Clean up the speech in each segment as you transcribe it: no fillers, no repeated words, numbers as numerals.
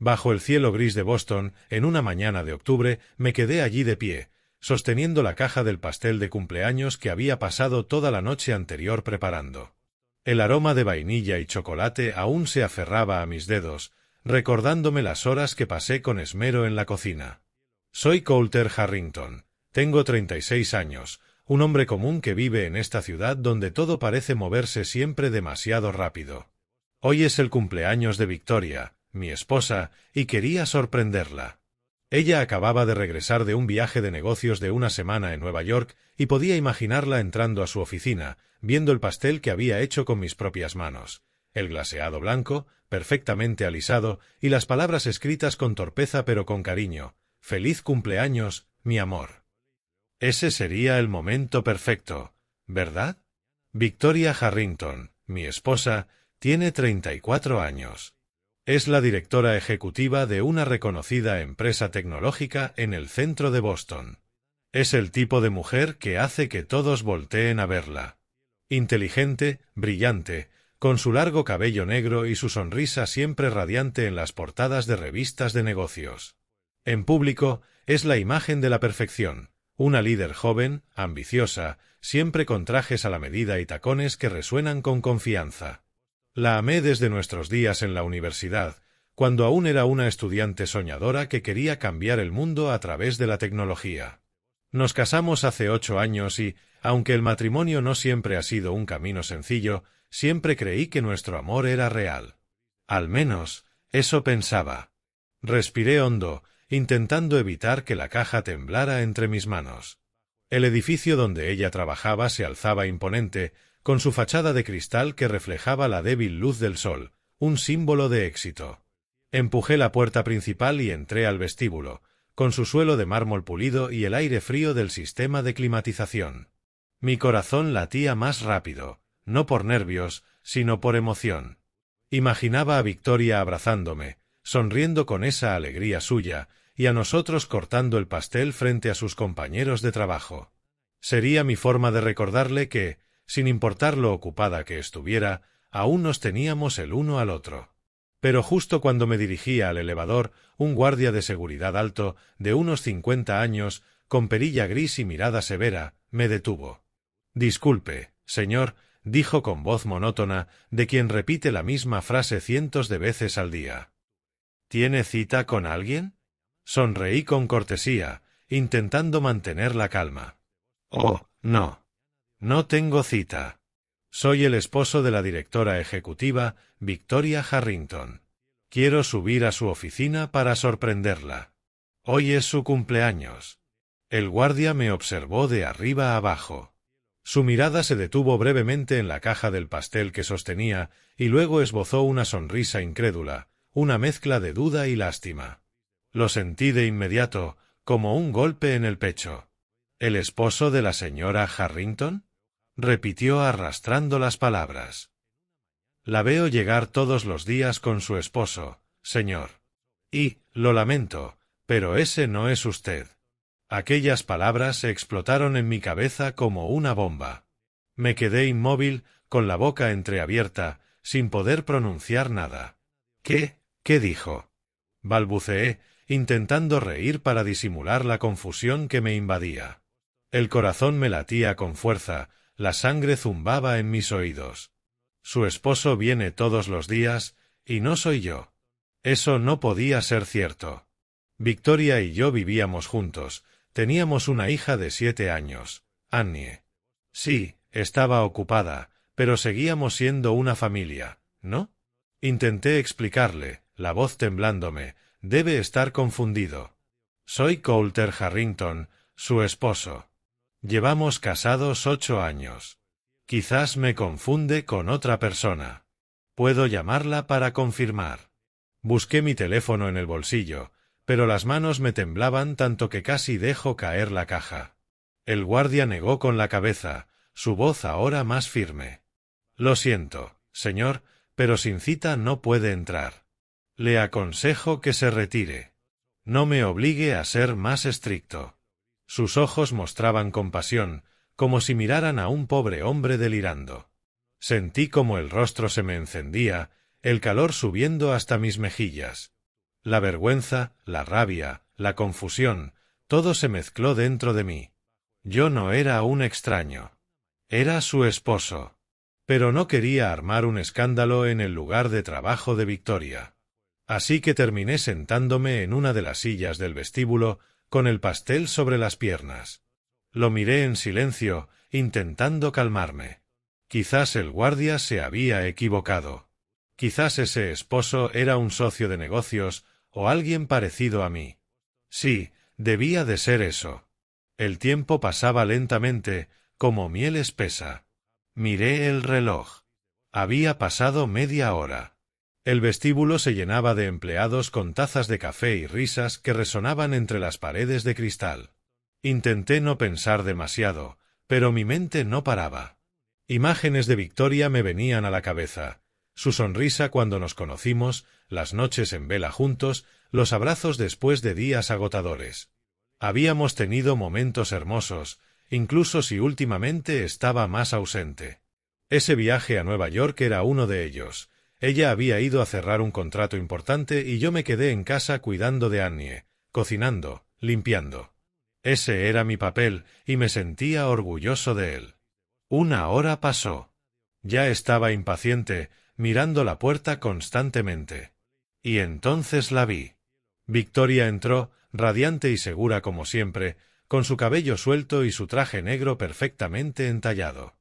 Bajo el cielo gris de Boston, en una mañana de octubre, me quedé allí de pie, sosteniendo la caja del pastel de cumpleaños que había pasado toda la noche anterior preparando. El aroma de vainilla y chocolate aún se aferraba a mis dedos, recordándome las horas que pasé con esmero en la cocina. Soy Coulter Harrington. Tengo 36 años, un hombre común que vive en esta ciudad donde todo parece moverse siempre demasiado rápido. Hoy es el cumpleaños de Victoria, mi esposa, y quería sorprenderla. Ella acababa de regresar de un viaje de negocios de una semana en Nueva York y podía imaginarla entrando a su oficina, viendo el pastel que había hecho con mis propias manos, el glaseado blanco, perfectamente alisado, y las palabras escritas con torpeza pero con cariño: «Feliz cumpleaños, mi amor». Ese sería el momento perfecto, ¿verdad? Victoria Harrington, mi esposa, tiene 34 años. Es la directora ejecutiva de una reconocida empresa tecnológica en el centro de Boston. Es el tipo de mujer que hace que todos volteen a verla. Inteligente, brillante, con su largo cabello negro y su sonrisa siempre radiante en las portadas de revistas de negocios. En público, es la imagen de la perfección. Una líder joven, ambiciosa, siempre con trajes a la medida y tacones que resuenan con confianza. La amé desde nuestros días en la universidad, cuando aún era una estudiante soñadora que quería cambiar el mundo a través de la tecnología. Nos casamos hace 8 años y, aunque el matrimonio no siempre ha sido un camino sencillo, siempre creí que nuestro amor era real. Al menos, eso pensaba. Respiré hondo, intentando evitar que la caja temblara entre mis manos. El edificio donde ella trabajaba se alzaba imponente, con su fachada de cristal que reflejaba la débil luz del sol, un símbolo de éxito. Empujé la puerta principal y entré al vestíbulo, con su suelo de mármol pulido y el aire frío del sistema de climatización. Mi corazón latía más rápido, no por nervios, sino por emoción. Imaginaba a Victoria abrazándome, sonriendo con esa alegría suya, y a nosotros cortando el pastel frente a sus compañeros de trabajo. Sería mi forma de recordarle que, sin importar lo ocupada que estuviera, aún nos teníamos el uno al otro. Pero justo cuando me dirigía al elevador, un guardia de seguridad alto, de unos 50 años, con perilla gris y mirada severa, me detuvo. «Disculpe, señor», dijo con voz monótona, de quien repite la misma frase cientos de veces al día. «¿Tiene cita con alguien?». Sonreí con cortesía, intentando mantener la calma. «Oh, no. No tengo cita. Soy el esposo de la directora ejecutiva, Victoria Harrington. Quiero subir a su oficina para sorprenderla. Hoy es su cumpleaños». El guardia me observó de arriba a abajo. Su mirada se detuvo brevemente en la caja del pastel que sostenía y luego esbozó una sonrisa incrédula, una mezcla de duda y lástima. Lo sentí de inmediato, como un golpe en el pecho. «¿El esposo de la señora Harrington?», repitió arrastrando las palabras. «La veo llegar todos los días con su esposo, señor. Y, lo lamento, pero ese no es usted». Aquellas palabras explotaron en mi cabeza como una bomba. Me quedé inmóvil, con la boca entreabierta, sin poder pronunciar nada. ¿Qué dijo?», balbuceé, intentando reír para disimular la confusión que me invadía. El corazón me latía con fuerza, la sangre zumbaba en mis oídos. Su esposo viene todos los días, y no soy yo. Eso no podía ser cierto. Victoria y yo vivíamos juntos, teníamos una hija de 7 años, Annie. Sí, estaba ocupada, pero seguíamos siendo una familia, ¿no? Intenté explicarle, la voz temblándome. «Debe estar confundido. Soy Coulter Harrington, su esposo. Llevamos casados 8 años. Quizás me confunde con otra persona. Puedo llamarla para confirmar». Busqué mi teléfono en el bolsillo, pero las manos me temblaban tanto que casi dejo caer la caja. El guardia negó con la cabeza, su voz ahora más firme. «Lo siento, señor, pero sin cita no puede entrar. Le aconsejo que se retire. No me obligue a ser más estricto». Sus ojos mostraban compasión, como si miraran a un pobre hombre delirando. Sentí como el rostro se me encendía, el calor subiendo hasta mis mejillas. La vergüenza, la rabia, la confusión, todo se mezcló dentro de mí. Yo no era un extraño. Era su esposo. Pero no quería armar un escándalo en el lugar de trabajo de Victoria. Así que terminé sentándome en una de las sillas del vestíbulo, con el pastel sobre las piernas. Lo miré en silencio, intentando calmarme. Quizás el guardia se había equivocado. Quizás ese esposo era un socio de negocios o alguien parecido a mí. Sí, debía de ser eso. El tiempo pasaba lentamente, como miel espesa. Miré el reloj. Había pasado media hora. El vestíbulo se llenaba de empleados con tazas de café y risas que resonaban entre las paredes de cristal. Intenté no pensar demasiado, pero mi mente no paraba. Imágenes de Victoria me venían a la cabeza. Su sonrisa cuando nos conocimos, las noches en vela juntos, los abrazos después de días agotadores. Habíamos tenido momentos hermosos, incluso si últimamente estaba más ausente. Ese viaje a Nueva York era uno de ellos. Ella había ido a cerrar un contrato importante y yo me quedé en casa cuidando de Annie, cocinando, limpiando. Ese era mi papel y me sentía orgulloso de él. Una hora pasó. Ya estaba impaciente, mirando la puerta constantemente. Y entonces la vi. Victoria entró, radiante y segura como siempre, con su cabello suelto y su traje negro perfectamente entallado.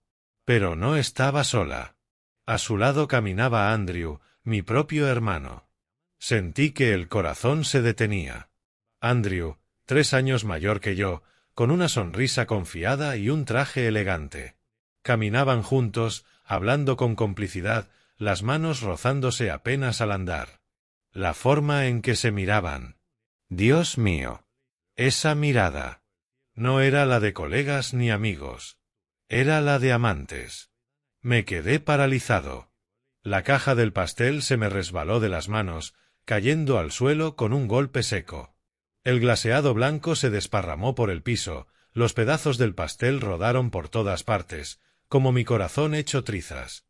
Pero no estaba sola. A su lado caminaba Andrew, mi propio hermano. Sentí que el corazón se detenía. Andrew, 3 años mayor que yo, con una sonrisa confiada y un traje elegante. Caminaban juntos, hablando con complicidad, las manos rozándose apenas al andar. La forma en que se miraban. Dios mío. Esa mirada. No era la de colegas ni amigos. Era la de amantes. Me quedé paralizado. La caja del pastel se me resbaló de las manos, cayendo al suelo con un golpe seco. El glaseado blanco se desparramó por el piso, los pedazos del pastel rodaron por todas partes, como mi corazón hecho trizas.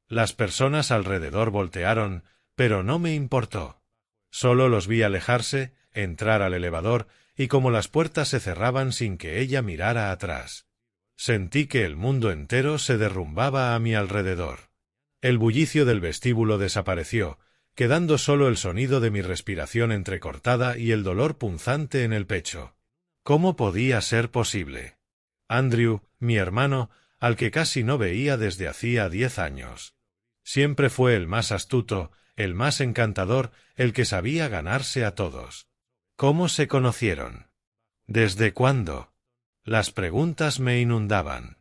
Las personas alrededor voltearon, pero no me importó. Solo los vi alejarse, entrar al elevador, y como las puertas se cerraban sin que ella mirara atrás. Sentí que el mundo entero se derrumbaba a mi alrededor. El bullicio del vestíbulo desapareció, quedando solo el sonido de mi respiración entrecortada y el dolor punzante en el pecho. ¿Cómo podía ser posible? Andrew, mi hermano, al que casi no veía desde hacía 10 años. Siempre fue el más astuto, el más encantador, el que sabía ganarse a todos. ¿Cómo se conocieron? ¿Desde cuándo? Las preguntas me inundaban.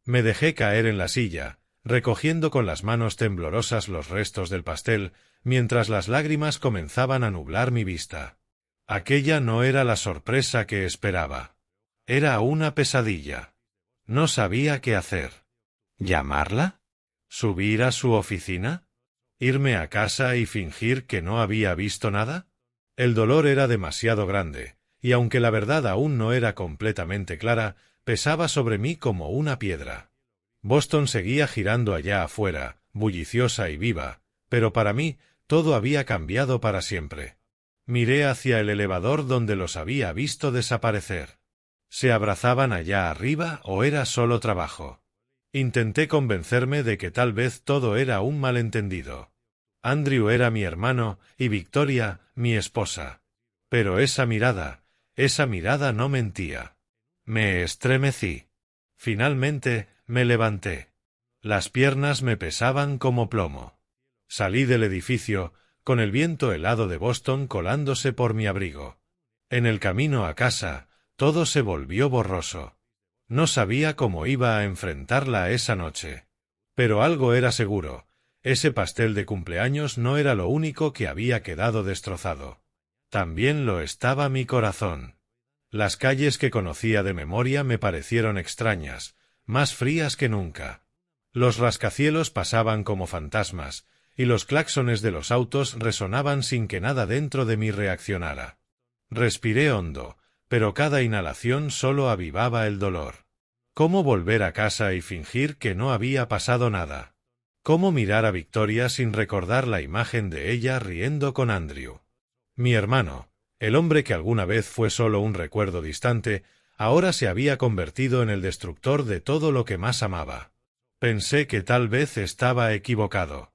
Me dejé caer en la silla, recogiendo con las manos temblorosas los restos del pastel, mientras las lágrimas comenzaban a nublar mi vista. Aquella no era la sorpresa que esperaba. Era una pesadilla. No sabía qué hacer. ¿Llamarla? ¿Subir a su oficina? ¿Irme a casa y fingir que no había visto nada? El dolor era demasiado grande, y aunque la verdad aún no era completamente clara, pesaba sobre mí como una piedra. Boston seguía girando allá afuera, bulliciosa y viva, pero para mí todo había cambiado para siempre. Miré hacia el elevador donde los había visto desaparecer. ¿Se abrazaban allá arriba o era solo trabajo? Intenté convencerme de que tal vez todo era un malentendido. Andrew era mi hermano y Victoria, mi esposa. Pero esa mirada no mentía. Me estremecí. Finalmente, me levanté. Las piernas me pesaban como plomo. Salí del edificio, con el viento helado de Boston colándose por mi abrigo. En el camino a casa, todo se volvió borroso. No sabía cómo iba a enfrentarla esa noche. Pero algo era seguro. Ese pastel de cumpleaños no era lo único que había quedado destrozado. También lo estaba mi corazón. Las calles que conocía de memoria me parecieron extrañas, más frías que nunca. Los rascacielos pasaban como fantasmas, y los claxones de los autos resonaban sin que nada dentro de mí reaccionara. Respiré hondo, pero cada inhalación solo avivaba el dolor. ¿Cómo volver a casa y fingir que no había pasado nada? ¿Cómo mirar a Victoria sin recordar la imagen de ella riendo con Andrew? Mi hermano, el hombre que alguna vez fue solo un recuerdo distante, ahora se había convertido en el destructor de todo lo que más amaba. Pensé que tal vez estaba equivocado.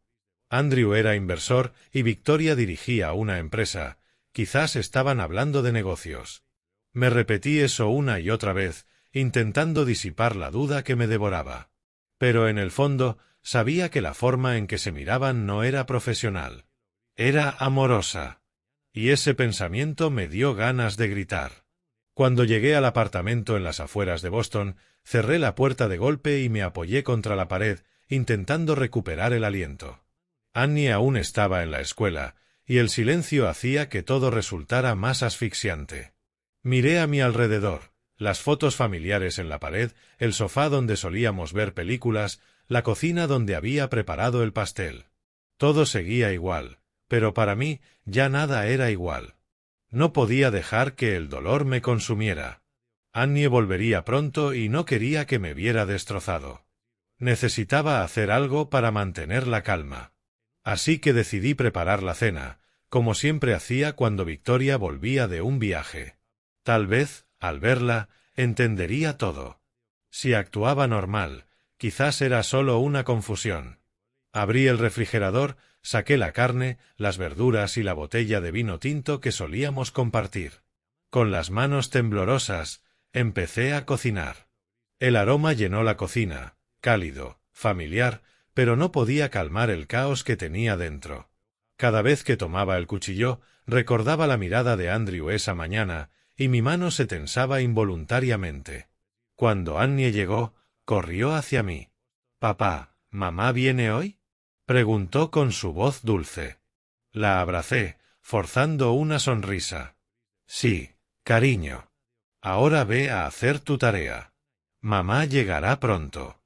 Andrew era inversor y Victoria dirigía una empresa. Quizás estaban hablando de negocios. Me repetí eso una y otra vez, intentando disipar la duda que me devoraba. Pero en el fondo, sabía que la forma en que se miraban no era profesional. Era amorosa. Y ese pensamiento me dio ganas de gritar. Cuando llegué al apartamento en las afueras de Boston, cerré la puerta de golpe y me apoyé contra la pared, intentando recuperar el aliento. Annie aún estaba en la escuela, y el silencio hacía que todo resultara más asfixiante. Miré a mi alrededor, las fotos familiares en la pared, el sofá donde solíamos ver películas, la cocina donde había preparado el pastel. Todo seguía igual, pero para mí ya nada era igual. No podía dejar que el dolor me consumiera. Annie volvería pronto y no quería que me viera destrozado. Necesitaba hacer algo para mantener la calma. Así que decidí preparar la cena, como siempre hacía cuando Victoria volvía de un viaje. Tal vez, al verla, entendería todo. Si actuaba normal, quizás era solo una confusión. Abrí el refrigerador, saqué la carne, las verduras y la botella de vino tinto que solíamos compartir. Con las manos temblorosas, empecé a cocinar. El aroma llenó la cocina, cálido, familiar, pero no podía calmar el caos que tenía dentro. Cada vez que tomaba el cuchillo, recordaba la mirada de Andrew esa mañana, y mi mano se tensaba involuntariamente. Cuando Annie llegó, corrió hacia mí. «Papá, ¿mamá viene hoy?», preguntó con su voz dulce. La abracé, forzando una sonrisa. «Sí, cariño. Ahora ve a hacer tu tarea. Mamá llegará pronto».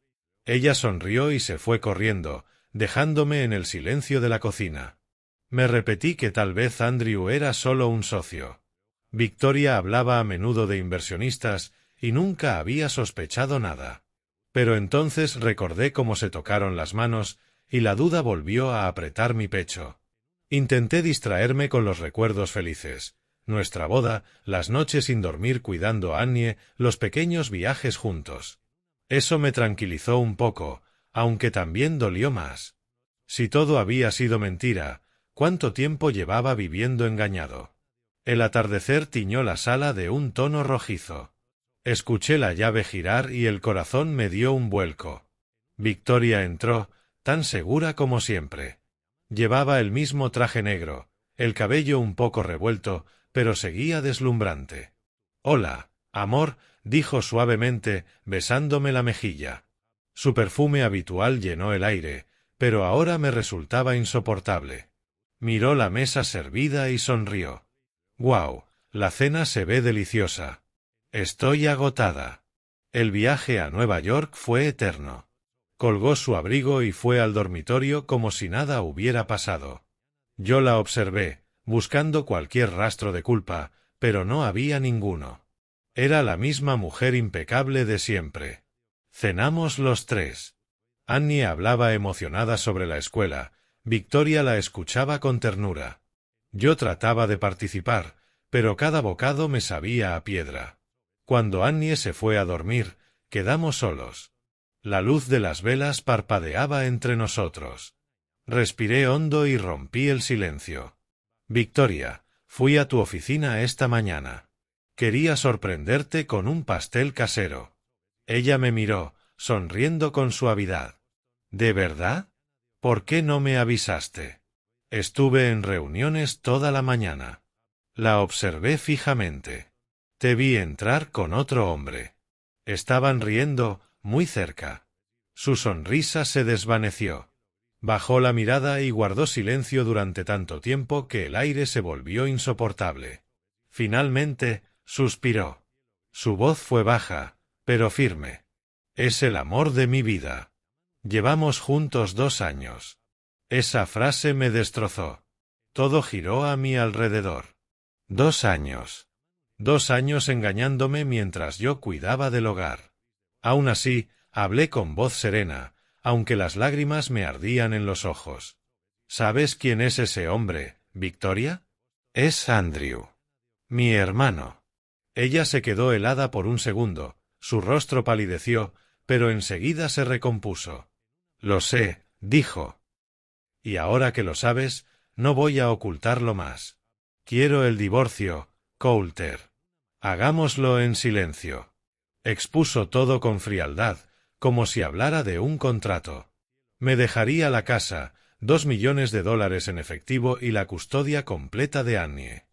Ella sonrió y se fue corriendo, dejándome en el silencio de la cocina. Me repetí que tal vez Andrew era solo un socio. Victoria hablaba a menudo de inversionistas y nunca había sospechado nada. Pero entonces recordé cómo se tocaron las manos y la duda volvió a apretar mi pecho. Intenté distraerme con los recuerdos felices. Nuestra boda, las noches sin dormir cuidando a Annie, los pequeños viajes juntos. Eso me tranquilizó un poco, aunque también dolió más. Si todo había sido mentira, ¿cuánto tiempo llevaba viviendo engañado? El atardecer tiñó la sala de un tono rojizo. Escuché la llave girar y el corazón me dio un vuelco. Victoria entró, tan segura como siempre. Llevaba el mismo traje negro, el cabello un poco revuelto, pero seguía deslumbrante. «Hola, amor», dijo suavemente, besándome la mejilla. Su perfume habitual llenó el aire, pero ahora me resultaba insoportable. Miró la mesa servida y sonrió. «Guau, la cena se ve deliciosa. Estoy agotada». El viaje a Nueva York fue eterno. Colgó su abrigo y fue al dormitorio como si nada hubiera pasado. Yo la observé, buscando cualquier rastro de culpa, pero no había ninguno. Era la misma mujer impecable de siempre. Cenamos los tres. Annie hablaba emocionada sobre la escuela. Victoria la escuchaba con ternura. Yo trataba de participar, pero cada bocado me sabía a piedra. Cuando Annie se fue a dormir, quedamos solos. La luz de las velas parpadeaba entre nosotros. Respiré hondo y rompí el silencio. «Victoria, fui a tu oficina esta mañana. Quería sorprenderte con un pastel casero». Ella me miró, sonriendo con suavidad. «¿De verdad? ¿Por qué no me avisaste?» «Estuve en reuniones toda la mañana». La observé fijamente. «Te vi entrar con otro hombre». Estaban riendo, muy cerca. Su sonrisa se desvaneció. Bajó la mirada y guardó silencio durante tanto tiempo que el aire se volvió insoportable. Finalmente, suspiró. Su voz fue baja, pero firme. «Es el amor de mi vida. Llevamos juntos 2 años». Esa frase me destrozó. Todo giró a mi alrededor. 2 años. 2 años engañándome mientras yo cuidaba del hogar. Aún así, hablé con voz serena, aunque las lágrimas me ardían en los ojos. «¿Sabes quién es ese hombre, Victoria?». Es Andrew. Mi hermano. Ella se quedó helada por un segundo, su rostro palideció, pero enseguida se recompuso. Lo sé, dijo. Y ahora que lo sabes, no voy a ocultarlo más. Quiero el divorcio, Coulter. Hagámoslo en silencio. Expuso todo con frialdad, como si hablara de un contrato. Me dejaría la casa, $2 millones en efectivo y la custodia completa de Annie.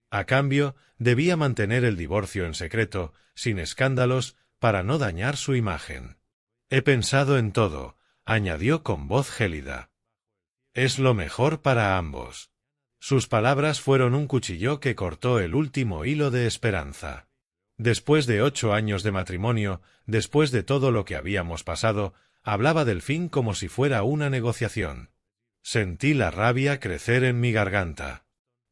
A cambio, debía mantener el divorcio en secreto, sin escándalos, para no dañar su imagen. He pensado en todo, añadió con voz gélida. Es lo mejor para ambos. Sus palabras fueron un cuchillo que cortó el último hilo de esperanza. Después de 8 años de matrimonio, después de todo lo que habíamos pasado, hablaba del fin como si fuera una negociación. Sentí la rabia crecer en mi garganta.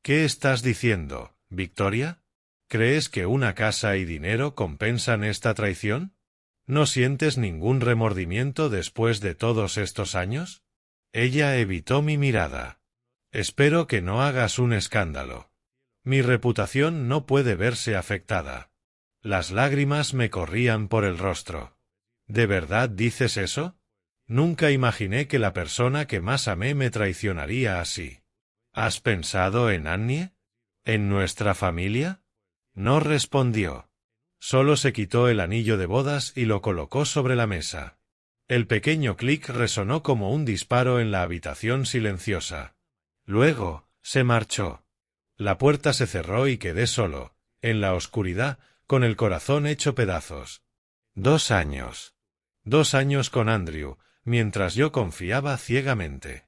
¿Qué estás diciendo, Victoria? ¿Crees que una casa y dinero compensan esta traición? ¿No sientes ningún remordimiento después de todos estos años? Ella evitó mi mirada. Espero que no hagas un escándalo. Mi reputación no puede verse afectada. Las lágrimas me corrían por el rostro. ¿De verdad dices eso? Nunca imaginé que la persona que más amé me traicionaría así. ¿Has pensado en Annie? ¿En nuestra familia? No respondió. Solo se quitó el anillo de bodas y lo colocó sobre la mesa. El pequeño clic resonó como un disparo en la habitación silenciosa. Luego, se marchó. La puerta se cerró y quedé solo, en la oscuridad, con el corazón hecho pedazos. 2 años. 2 años con Andrew, mientras yo confiaba ciegamente.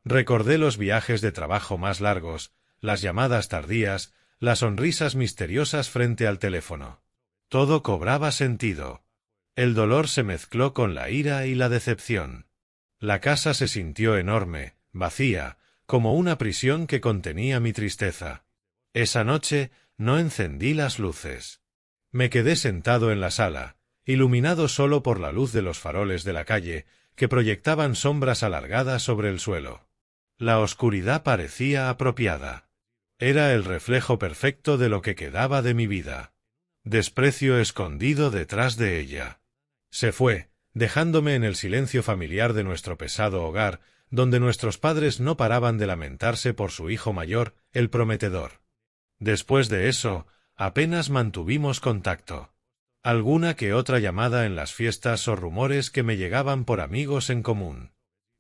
Recordé los viajes de trabajo más largos, las llamadas tardías, las sonrisas misteriosas frente al teléfono. Todo cobraba sentido. El dolor se mezcló con la ira y la decepción. La casa se sintió enorme, vacía, como una prisión que contenía mi tristeza. Esa noche no encendí las luces. Me quedé sentado en la sala, iluminado solo por la luz de los faroles de la calle, que proyectaban sombras alargadas sobre el suelo. La oscuridad parecía apropiada. Era el reflejo perfecto de lo que quedaba de mi vida. Desprecio escondido detrás de ella. Se fue, dejándome en el silencio familiar de nuestro pesado hogar, donde nuestros padres no paraban de lamentarse por su hijo mayor, el prometedor. Después de eso, apenas mantuvimos contacto. Alguna que otra llamada en las fiestas o rumores que me llegaban por amigos en común.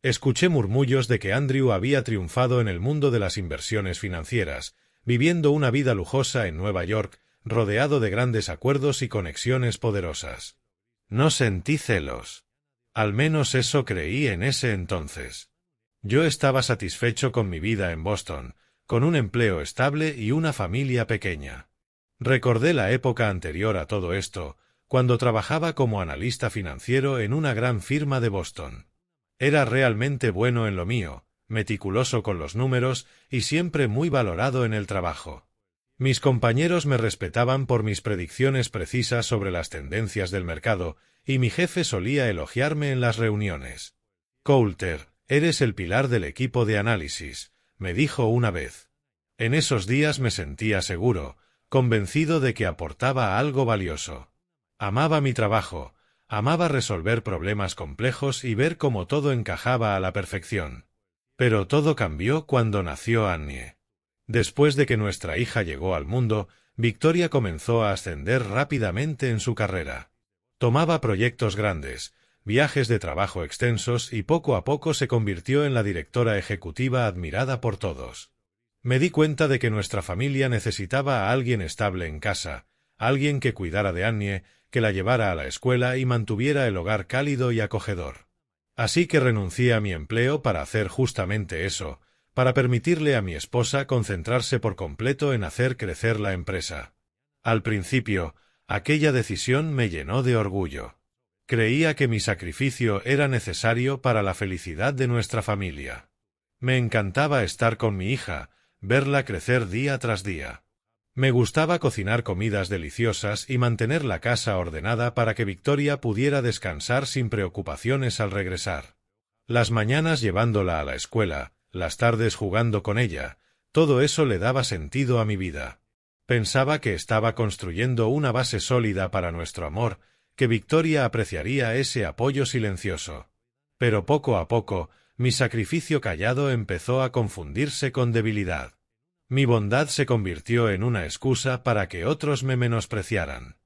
Escuché murmullos de que Andrew había triunfado en el mundo de las inversiones financieras, viviendo una vida lujosa en Nueva York, rodeado de grandes acuerdos y conexiones poderosas. No sentí celos. Al menos eso creí en ese entonces. Yo estaba satisfecho con mi vida en Boston, con un empleo estable y una familia pequeña. Recordé la época anterior a todo esto, cuando trabajaba como analista financiero en una gran firma de Boston. Era realmente bueno en lo mío, meticuloso con los números y siempre muy valorado en el trabajo. Mis compañeros me respetaban por mis predicciones precisas sobre las tendencias del mercado, y mi jefe solía elogiarme en las reuniones. Coulter, eres el pilar del equipo de análisis, me dijo una vez. En esos días me sentía seguro, convencido de que aportaba algo valioso. Amaba mi trabajo, amaba resolver problemas complejos y ver cómo todo encajaba a la perfección. Pero todo cambió cuando nació Annie. Después de que nuestra hija llegó al mundo, Victoria comenzó a ascender rápidamente en su carrera. Tomaba proyectos grandes, viajes de trabajo extensos y poco a poco se convirtió en la directora ejecutiva admirada por todos. Me di cuenta de que nuestra familia necesitaba a alguien estable en casa, alguien que cuidara de Annie, que la llevara a la escuela y mantuviera el hogar cálido y acogedor. Así que renuncié a mi empleo para hacer justamente eso, para permitirle a mi esposa concentrarse por completo en hacer crecer la empresa. Al principio, aquella decisión me llenó de orgullo. Creía que mi sacrificio era necesario para la felicidad de nuestra familia. Me encantaba estar con mi hija, verla crecer día tras día. Me gustaba cocinar comidas deliciosas y mantener la casa ordenada para que Victoria pudiera descansar sin preocupaciones al regresar. Las mañanas llevándola a la escuela, las tardes jugando con ella, Todo eso le daba sentido a mi vida. Pensaba que estaba construyendo una base sólida para nuestro amor, que Victoria apreciaría ese apoyo silencioso. Pero poco a poco, mi sacrificio callado empezó a confundirse con debilidad. Mi bondad se convirtió en una excusa para que otros me menospreciaran.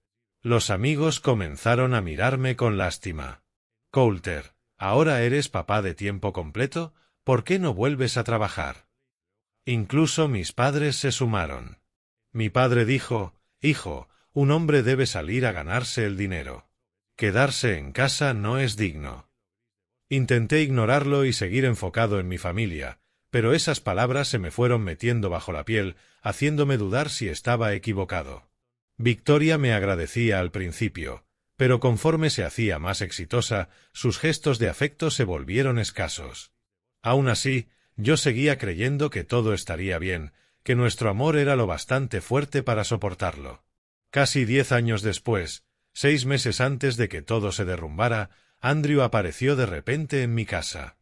Los amigos comenzaron a mirarme con lástima. Coulter, ¿ahora eres papá de tiempo completo? ¿Por qué no vuelves a trabajar? Incluso mis padres se sumaron. Mi padre dijo, hijo, un hombre debe salir a ganarse el dinero. Quedarse en casa no es digno. Intenté ignorarlo y seguir enfocado en mi familia, pero esas palabras se me fueron metiendo bajo la piel, haciéndome dudar si estaba equivocado. Victoria me agradecía al principio, pero conforme se hacía más exitosa, sus gestos de afecto se volvieron escasos. Aún así, yo seguía creyendo que todo estaría bien, que nuestro amor era lo bastante fuerte para soportarlo. Casi 10 años después, 6 meses antes de que todo se derrumbara, Andrew apareció de repente en mi casa.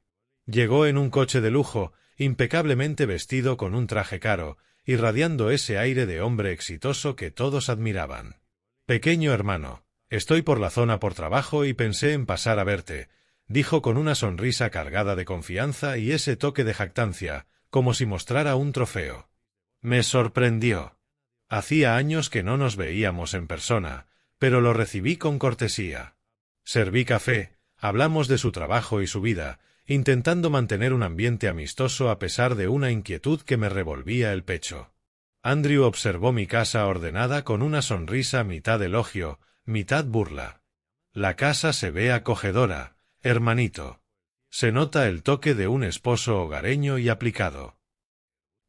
Llegó en un coche de lujo, impecablemente vestido con un traje caro, irradiando ese aire de hombre exitoso que todos admiraban. Pequeño hermano, estoy por la zona por trabajo y pensé en pasar a verte, dijo con una sonrisa cargada de confianza y ese toque de jactancia, como si mostrara un trofeo. Me sorprendió. Hacía años que no nos veíamos en persona, pero lo recibí con cortesía. Serví café, hablamos de su trabajo y su vida, intentando mantener un ambiente amistoso a pesar de una inquietud que me revolvía el pecho. Andrew observó mi casa ordenada con una sonrisa mitad elogio, mitad burla. La casa se ve acogedora, hermanito. Se nota el toque de un esposo hogareño y aplicado.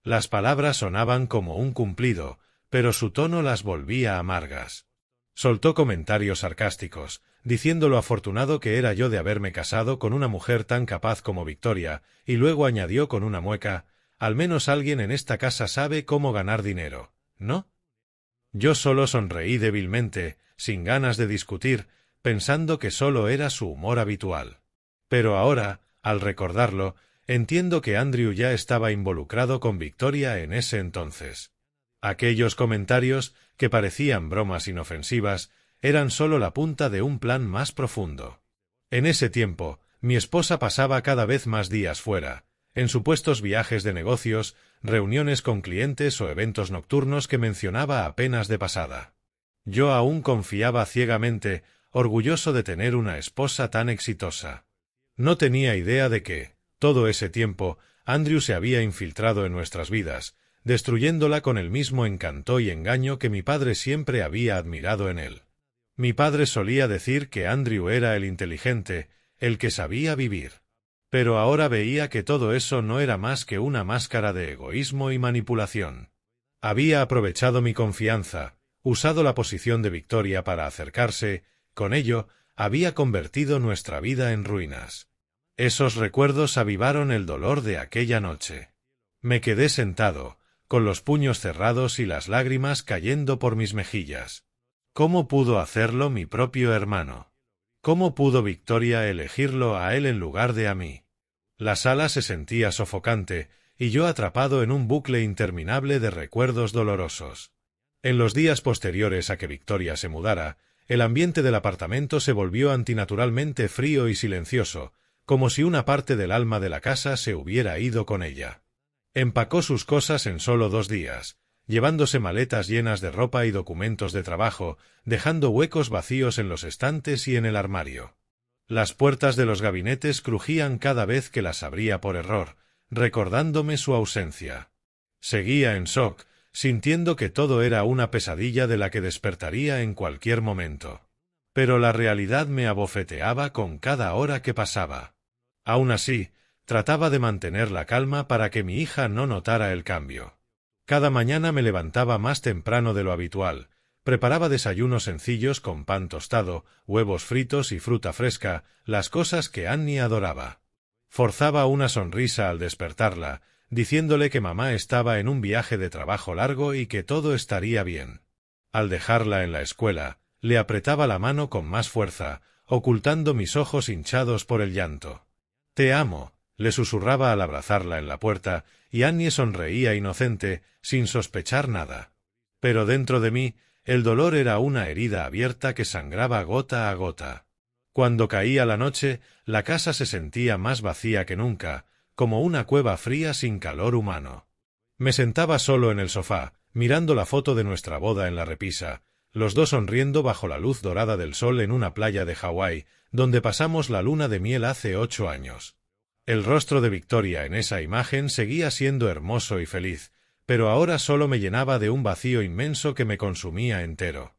Las palabras sonaban como un cumplido, pero su tono las volvía amargas. Soltó comentarios sarcásticos, diciendo lo afortunado que era yo de haberme casado con una mujer tan capaz como Victoria, y luego añadió con una mueca, al menos alguien en esta casa sabe cómo ganar dinero, ¿no? Yo solo sonreí débilmente, sin ganas de discutir, pensando que solo era su humor habitual. Pero ahora, al recordarlo, entiendo que Andrew ya estaba involucrado con Victoria en ese entonces. Aquellos comentarios, que parecían bromas inofensivas, eran solo la punta de un plan más profundo. En ese tiempo, mi esposa pasaba cada vez más días fuera, en supuestos viajes de negocios, reuniones con clientes o eventos nocturnos que mencionaba apenas de pasada. Yo aún confiaba ciegamente, orgulloso de tener una esposa tan exitosa. No tenía idea de que, todo ese tiempo, Andrew se había infiltrado en nuestras vidas, destruyéndola con el mismo encanto y engaño que mi padre siempre había admirado en él. Mi padre solía decir que Andrew era el inteligente, el que sabía vivir. Pero ahora veía que todo eso no era más que una máscara de egoísmo y manipulación. Había aprovechado mi confianza, usado la posición de Victoria para acercarse, con ello, había convertido nuestra vida en ruinas. Esos recuerdos avivaron el dolor de aquella noche. Me quedé sentado, con los puños cerrados y las lágrimas cayendo por mis mejillas. ¿Cómo pudo hacerlo mi propio hermano? ¿Cómo pudo Victoria elegirlo a él en lugar de a mí? La sala se sentía sofocante, y yo atrapado en un bucle interminable de recuerdos dolorosos. En los días posteriores a que Victoria se mudara, el ambiente del apartamento se volvió antinaturalmente frío y silencioso, como si una parte del alma de la casa se hubiera ido con ella. Empacó sus cosas en solo 2 días, llevándose maletas llenas de ropa y documentos de trabajo, dejando huecos vacíos en los estantes y en el armario. Las puertas de los gabinetes crujían cada vez que las abría por error, recordándome su ausencia. Seguía en shock, sintiendo que todo era una pesadilla de la que despertaría en cualquier momento. Pero la realidad me abofeteaba con cada hora que pasaba. Aún así, trataba de mantener la calma para que mi hija no notara el cambio. Cada mañana me levantaba más temprano de lo habitual, preparaba desayunos sencillos con pan tostado, huevos fritos y fruta fresca, las cosas que Annie adoraba. Forzaba una sonrisa al despertarla, diciéndole que mamá estaba en un viaje de trabajo largo y que todo estaría bien. Al dejarla en la escuela, le apretaba la mano con más fuerza, ocultando mis ojos hinchados por el llanto. «Te amo», le susurraba al abrazarla en la puerta, y Annie sonreía inocente, sin sospechar nada. Pero dentro de mí, el dolor era una herida abierta que sangraba gota a gota. Cuando caía la noche, la casa se sentía más vacía que nunca, como una cueva fría sin calor humano. Me sentaba solo en el sofá, mirando la foto de nuestra boda en la repisa, los dos sonriendo bajo la luz dorada del sol en una playa de Hawái, donde pasamos la luna de miel hace 8 años. El rostro de Victoria en esa imagen seguía siendo hermoso y feliz, pero ahora solo me llenaba de un vacío inmenso que me consumía entero.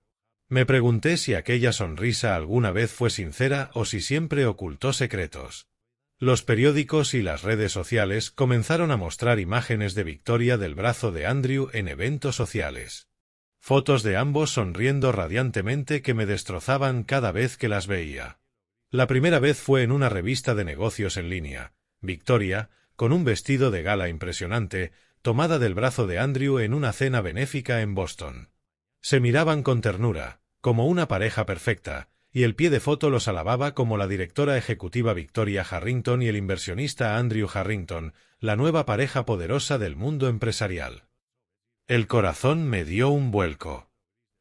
Me pregunté si aquella sonrisa alguna vez fue sincera o si siempre ocultó secretos. Los periódicos y las redes sociales comenzaron a mostrar imágenes de Victoria del brazo de Andrew en eventos sociales. Fotos de ambos sonriendo radiantemente que me destrozaban cada vez que las veía. La primera vez fue en una revista de negocios en línea. Victoria, con un vestido de gala impresionante, tomada del brazo de Andrew en una cena benéfica en Boston. Se miraban con ternura, como una pareja perfecta, y el pie de foto los alababa como la directora ejecutiva Victoria Harrington y el inversionista Andrew Harrington, la nueva pareja poderosa del mundo empresarial. El corazón me dio un vuelco.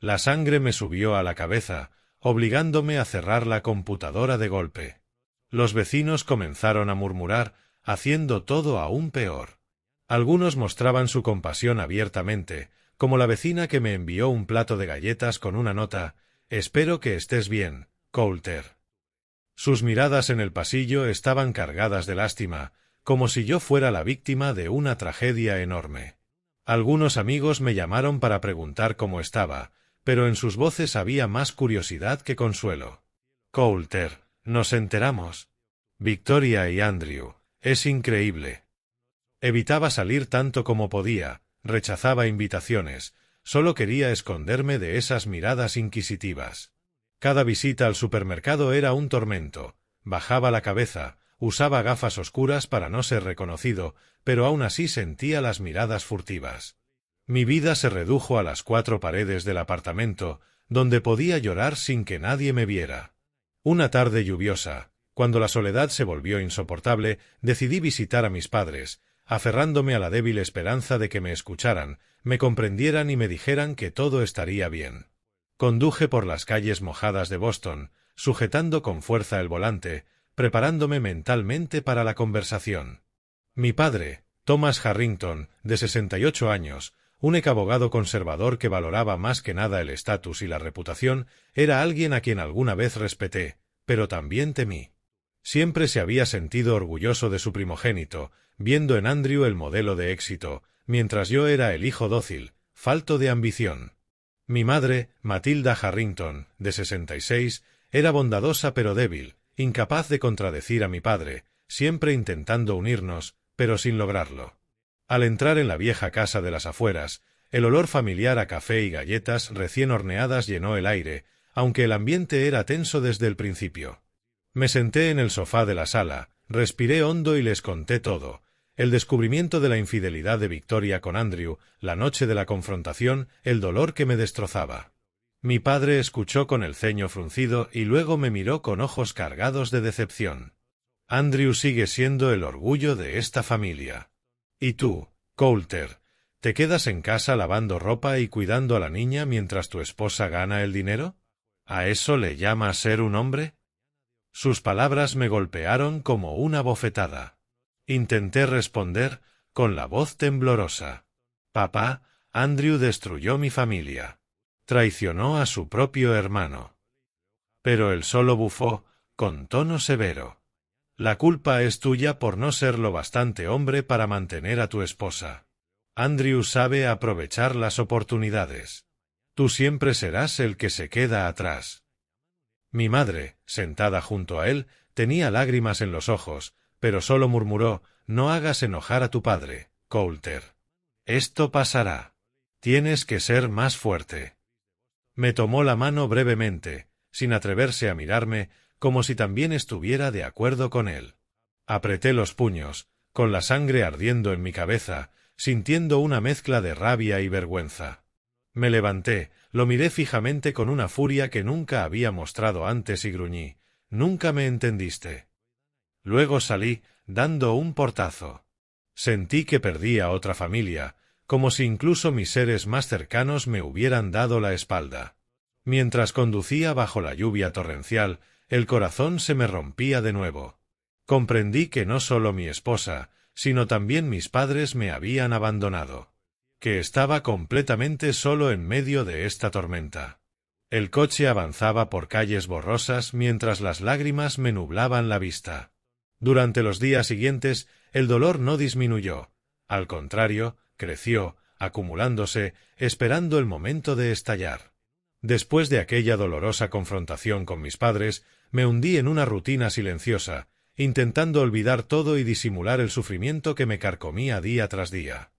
La sangre me subió a la cabeza, obligándome a cerrar la computadora de golpe. Los vecinos comenzaron a murmurar, haciendo todo aún peor. Algunos mostraban su compasión abiertamente, como la vecina que me envió un plato de galletas con una nota: «Espero que estés bien, Coulter». Sus miradas en el pasillo estaban cargadas de lástima, como si yo fuera la víctima de una tragedia enorme. Algunos amigos me llamaron para preguntar cómo estaba, pero en sus voces había más curiosidad que consuelo. «Coulter, nos enteramos. Victoria y Andrew, es increíble». Evitaba salir tanto como podía, rechazaba invitaciones, solo quería esconderme de esas miradas inquisitivas. Cada visita al supermercado era un tormento. Bajaba la cabeza, usaba gafas oscuras para no ser reconocido, pero aún así sentía las miradas furtivas. Mi vida se redujo a las 4 paredes del apartamento, donde podía llorar sin que nadie me viera. Una tarde lluviosa, cuando la soledad se volvió insoportable, decidí visitar a mis padres, aferrándome a la débil esperanza de que me escucharan, me comprendieran y me dijeran que todo estaría bien. Conduje por las calles mojadas de Boston, sujetando con fuerza el volante, preparándome mentalmente para la conversación. Mi padre, Thomas Harrington, de 68 años, un abogado conservador que valoraba más que nada el estatus y la reputación, era alguien a quien alguna vez respeté, pero también temí. Siempre se había sentido orgulloso de su primogénito, viendo en Andrew el modelo de éxito, mientras yo era el hijo dócil, falto de ambición. Mi madre, Matilda Harrington, de 66, era bondadosa pero débil, incapaz de contradecir a mi padre, siempre intentando unirnos, pero sin lograrlo. Al entrar en la vieja casa de las afueras, el olor familiar a café y galletas recién horneadas llenó el aire, aunque el ambiente era tenso desde el principio. Me senté en el sofá de la sala, respiré hondo y les conté todo: el descubrimiento de la infidelidad de Victoria con Andrew, la noche de la confrontación, el dolor que me destrozaba. Mi padre escuchó con el ceño fruncido y luego me miró con ojos cargados de decepción. Andrew sigue siendo el orgullo de esta familia. ¿Y tú, Coulter, te quedas en casa lavando ropa y cuidando a la niña mientras tu esposa gana el dinero? ¿A eso le llama ser un hombre? Sus palabras me golpearon como una bofetada. Intenté responder, con la voz temblorosa. Papá, Andrew destruyó mi familia. Traicionó a su propio hermano. Pero él solo bufó, con tono severo. La culpa es tuya por no ser lo bastante hombre para mantener a tu esposa. Andrew sabe aprovechar las oportunidades. Tú siempre serás el que se queda atrás. Mi madre, sentada junto a él, tenía lágrimas en los ojos, pero solo murmuró: «No hagas enojar a tu padre, Coulter. Esto pasará. Tienes que ser más fuerte». Me tomó la mano brevemente, sin atreverse a mirarme, como si también estuviera de acuerdo con él. Apreté los puños, con la sangre ardiendo en mi cabeza, sintiendo una mezcla de rabia y vergüenza. Me levanté, lo miré fijamente con una furia que nunca había mostrado antes y gruñí: «Nunca me entendiste». Luego salí, dando un portazo. Sentí que perdía otra familia, como si incluso mis seres más cercanos me hubieran dado la espalda. Mientras conducía bajo la lluvia torrencial, el corazón se me rompía de nuevo. Comprendí que no solo mi esposa, sino también mis padres me habían abandonado. Que estaba completamente solo en medio de esta tormenta. El coche avanzaba por calles borrosas mientras las lágrimas me nublaban la vista. Durante los días siguientes, el dolor no disminuyó. Al contrario, creció, acumulándose, esperando el momento de estallar. Después de aquella dolorosa confrontación con mis padres, me hundí en una rutina silenciosa, intentando olvidar todo y disimular el sufrimiento que me carcomía día tras día.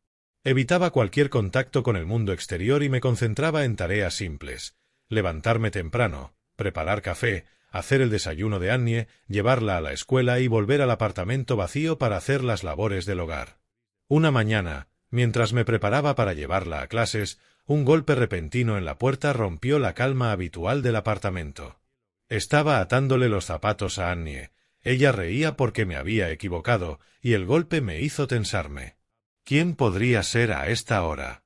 Evitaba cualquier contacto con el mundo exterior y me concentraba en tareas simples: levantarme temprano, preparar café, hacer el desayuno de Annie, llevarla a la escuela y volver al apartamento vacío para hacer las labores del hogar. Una mañana, mientras me preparaba para llevarla a clases, un golpe repentino en la puerta rompió la calma habitual del apartamento. Estaba atándole los zapatos a Annie. Ella reía porque me había equivocado, y el golpe me hizo tensarme. ¿Quién podría ser a esta hora?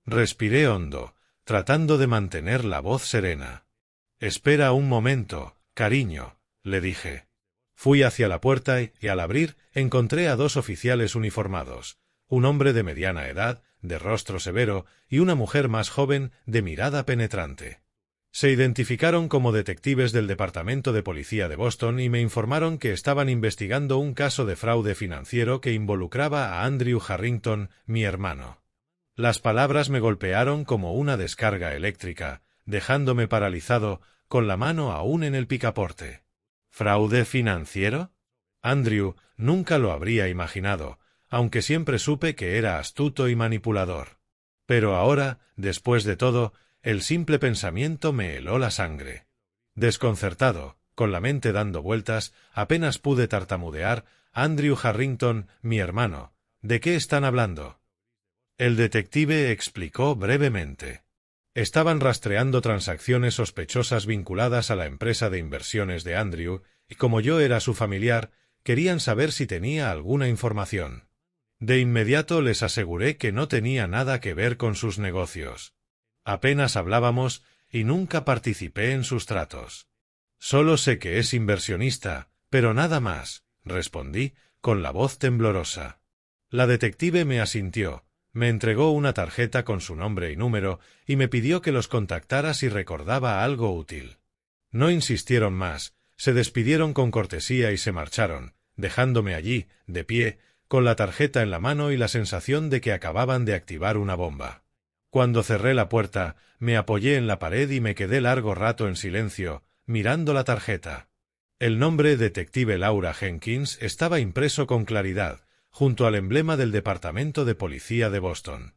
Respiré hondo, tratando de mantener la voz serena. «Espera un momento, cariño», le dije. Fui hacia la puerta y al abrir encontré a dos oficiales uniformados, un hombre de mediana edad, de rostro severo, y una mujer más joven, de mirada penetrante. Se identificaron como detectives del Departamento de Policía de Boston y me informaron que estaban investigando un caso de fraude financiero que involucraba a Andrew Harrington, mi hermano. Las palabras me golpearon como una descarga eléctrica, dejándome paralizado, con la mano aún en el picaporte. ¿Fraude financiero? Andrew nunca lo habría imaginado, aunque siempre supe que era astuto y manipulador. Pero ahora, después de todo, el simple pensamiento me heló la sangre. Desconcertado, con la mente dando vueltas, apenas pude tartamudear: «Andrew Harrington, mi hermano. ¿De qué están hablando?». El detective explicó brevemente. Estaban rastreando transacciones sospechosas vinculadas a la empresa de inversiones de Andrew, y como yo era su familiar, querían saber si tenía alguna información. De inmediato les aseguré que no tenía nada que ver con sus negocios. Apenas hablábamos y nunca participé en sus tratos. «Solo sé que es inversionista, pero nada más», respondí, con la voz temblorosa. La detective me asintió, me entregó una tarjeta con su nombre y número y me pidió que los contactara si recordaba algo útil. No insistieron más, se despidieron con cortesía y se marcharon, dejándome allí, de pie, con la tarjeta en la mano y la sensación de que acababan de activar una bomba. Cuando cerré la puerta, me apoyé en la pared y me quedé largo rato en silencio, mirando la tarjeta. El nombre Detective Laura Jenkins estaba impreso con claridad, junto al emblema del Departamento de Policía de Boston.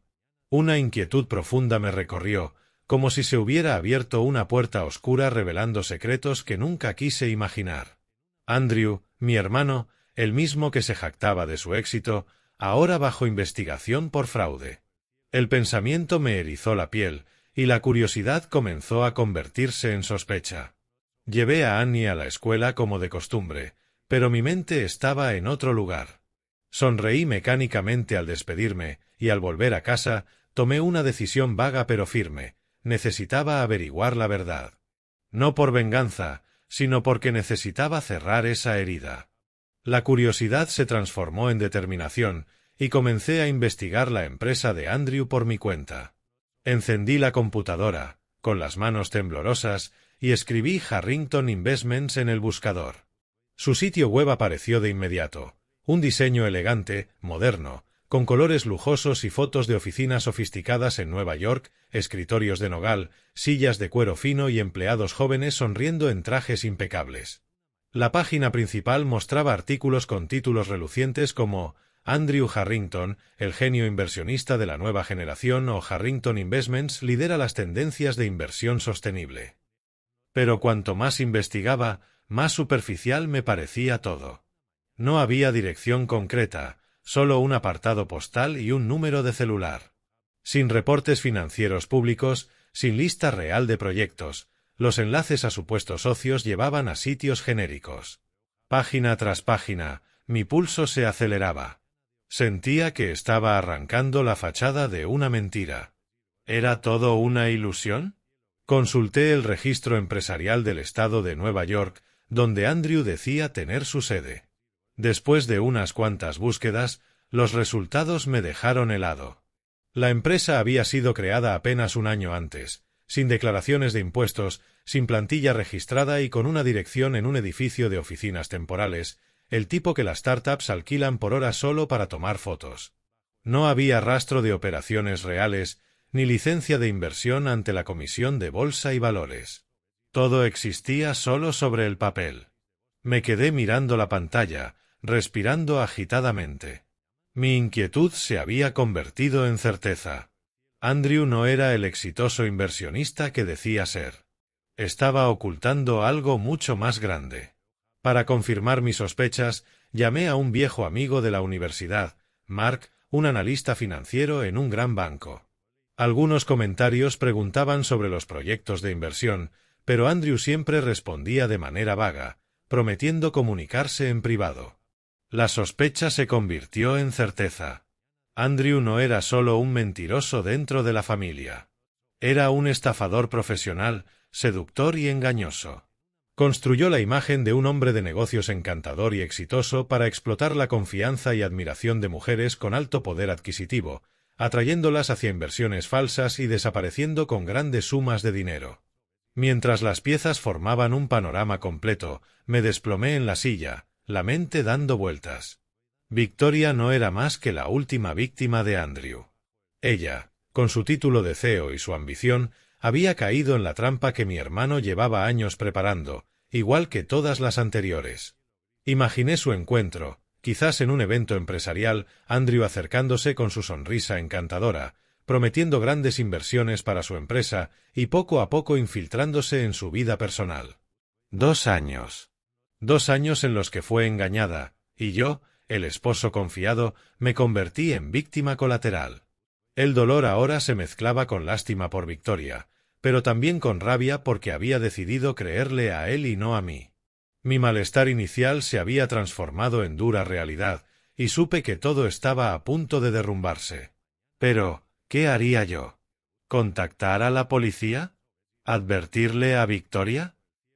Una inquietud profunda me recorrió, como si se hubiera abierto una puerta oscura revelando secretos que nunca quise imaginar. Andrew, mi hermano, el mismo que se jactaba de su éxito, ahora bajo investigación por fraude. El pensamiento me erizó la piel, y la curiosidad comenzó a convertirse en sospecha. Llevé a Annie a la escuela como de costumbre, pero mi mente estaba en otro lugar. Sonreí mecánicamente al despedirme, y al volver a casa, tomé una decisión vaga pero firme: necesitaba averiguar la verdad. No por venganza, sino porque necesitaba cerrar esa herida. La curiosidad se transformó en determinación, y comencé a investigar la empresa de Andrew por mi cuenta. Encendí la computadora, con las manos temblorosas, y escribí Harrington Investments en el buscador. Su sitio web apareció de inmediato. Un diseño elegante, moderno, con colores lujosos y fotos de oficinas sofisticadas en Nueva York, escritorios de nogal, sillas de cuero fino y empleados jóvenes sonriendo en trajes impecables. La página principal mostraba artículos con títulos relucientes como «Andrew Harrington, el genio inversionista de la nueva generación» o «Harrington Investments lidera las tendencias de inversión sostenible». Pero cuanto más investigaba, más superficial me parecía todo. No había dirección concreta, solo un apartado postal y un número de celular. Sin reportes financieros públicos, sin lista real de proyectos, los enlaces a supuestos socios llevaban a sitios genéricos. Página tras página, mi pulso se aceleraba. Sentía que estaba arrancando la fachada de una mentira. ¿Era todo una ilusión? Consulté el registro empresarial del estado de Nueva York, donde Andrew decía tener su sede. Después de unas cuantas búsquedas, los resultados me dejaron helado. La empresa había sido creada apenas un año antes, sin declaraciones de impuestos, sin plantilla registrada y con una dirección en un edificio de oficinas temporales, el tipo que las startups alquilan por hora solo para tomar fotos. No había rastro de operaciones reales, ni licencia de inversión ante la Comisión de Bolsa y Valores. Todo existía solo sobre el papel. Me quedé mirando la pantalla, respirando agitadamente. Mi inquietud se había convertido en certeza. Andrew no era el exitoso inversionista que decía ser. Estaba ocultando algo mucho más grande. Para confirmar mis sospechas, llamé a un viejo amigo de la universidad, Mark, un analista financiero en un gran banco. Algunos comentarios preguntaban sobre los proyectos de inversión, pero Andrew siempre respondía de manera vaga, prometiendo comunicarse en privado. La sospecha se convirtió en certeza. Andrew no era solo un mentiroso dentro de la familia. Era un estafador profesional, seductor y engañoso. Construyó la imagen de un hombre de negocios encantador y exitoso para explotar la confianza y admiración de mujeres con alto poder adquisitivo, atrayéndolas hacia inversiones falsas y desapareciendo con grandes sumas de dinero. Mientras las piezas formaban un panorama completo, me desplomé en la silla, la mente dando vueltas. Victoria no era más que la última víctima de Andrew. Ella, con su título de CEO y su ambición, había caído en la trampa que mi hermano llevaba años preparando, igual que todas las anteriores. Imaginé su encuentro, quizás en un evento empresarial, Andrew acercándose con su sonrisa encantadora, prometiendo grandes inversiones para su empresa y poco a poco infiltrándose en su vida personal. 2 años. 2 años en los que fue engañada, y yo, el esposo confiado, me convertí en víctima colateral. El dolor ahora se mezclaba con lástima por Victoria, pero también con rabia porque había decidido creerle a él y no a mí. Mi malestar inicial se había transformado en dura realidad, y supe que todo estaba a punto de derrumbarse. Pero, ¿qué haría yo? ¿Contactar a la policía? ¿Advertirle a Victoria?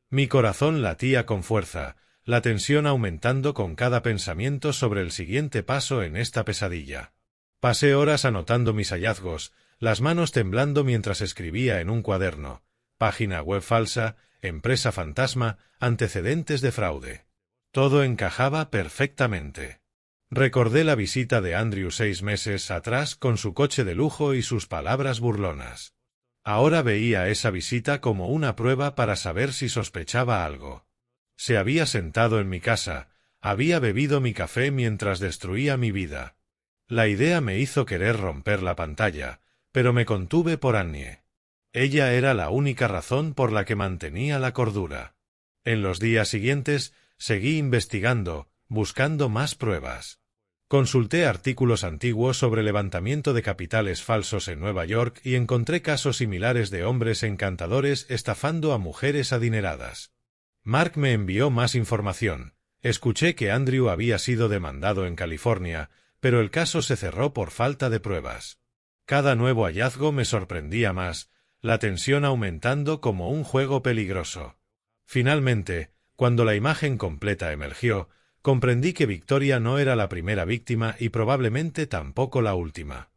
Mi corazón latía con fuerza, la tensión aumentando con cada pensamiento sobre el siguiente paso en esta pesadilla. Pasé horas anotando mis hallazgos, las manos temblando mientras escribía en un cuaderno. Página web falsa, empresa fantasma, antecedentes de fraude. Todo encajaba perfectamente. Recordé la visita de Andrew 6 meses atrás con su coche de lujo y sus palabras burlonas. Ahora veía esa visita como una prueba para saber si sospechaba algo. Se había sentado en mi casa, había bebido mi café mientras destruía mi vida. La idea me hizo querer romper la pantalla, pero me contuve por Annie. Ella era la única razón por la que mantenía la cordura. En los días siguientes, seguí investigando, buscando más pruebas. Consulté artículos antiguos sobre levantamiento de capitales falsos en Nueva York y encontré casos similares de hombres encantadores estafando a mujeres adineradas. Mark me envió más información. Escuché que Andrew había sido demandado en California, pero el caso se cerró por falta de pruebas. Cada nuevo hallazgo me sorprendía más, la tensión aumentando como un juego peligroso. Finalmente, cuando la imagen completa emergió, comprendí que Victoria no era la primera víctima y probablemente tampoco la última.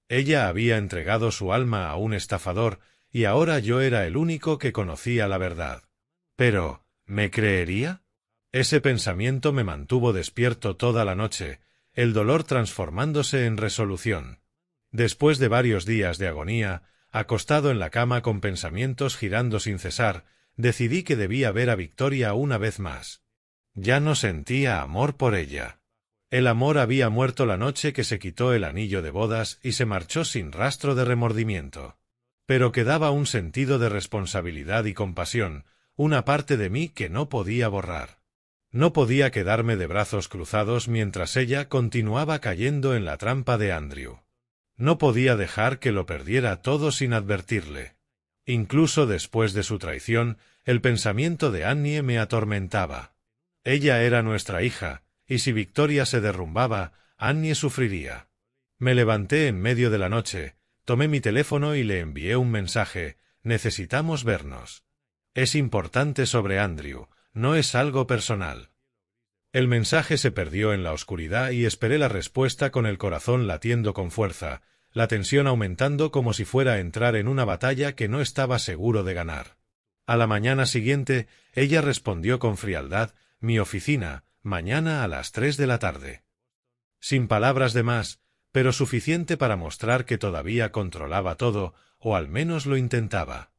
Ella había entregado su alma a un estafador y ahora yo era el único que conocía la verdad. Pero, ¿me creería? Ese pensamiento me mantuvo despierto toda la noche, el dolor transformándose en resolución. Después de varios días de agonía, acostado en la cama con pensamientos girando sin cesar, decidí que debía ver a Victoria una vez más. Ya no sentía amor por ella. El amor había muerto la noche que se quitó el anillo de bodas y se marchó sin rastro de remordimiento. Pero quedaba un sentido de responsabilidad y compasión, una parte de mí que no podía borrar. No podía quedarme de brazos cruzados mientras ella continuaba cayendo en la trampa de Andrew. No podía dejar que lo perdiera todo sin advertirle. Incluso después de su traición, el pensamiento de Annie me atormentaba. Ella era nuestra hija, Y si Victoria se derrumbaba, Annie sufriría. Me levanté en medio de la noche, tomé mi teléfono y le envié un mensaje: necesitamos vernos. Es importante sobre Andrew, no es algo personal. El mensaje se perdió en la oscuridad y esperé la respuesta con el corazón latiendo con fuerza, la tensión aumentando como si fuera a entrar en una batalla que no estaba seguro de ganar. A la mañana siguiente, ella respondió con frialdad: mi oficina, mañana a las 3 de la tarde. Sin palabras de más, pero suficiente para mostrar que todavía controlaba todo, o al menos lo intentaba.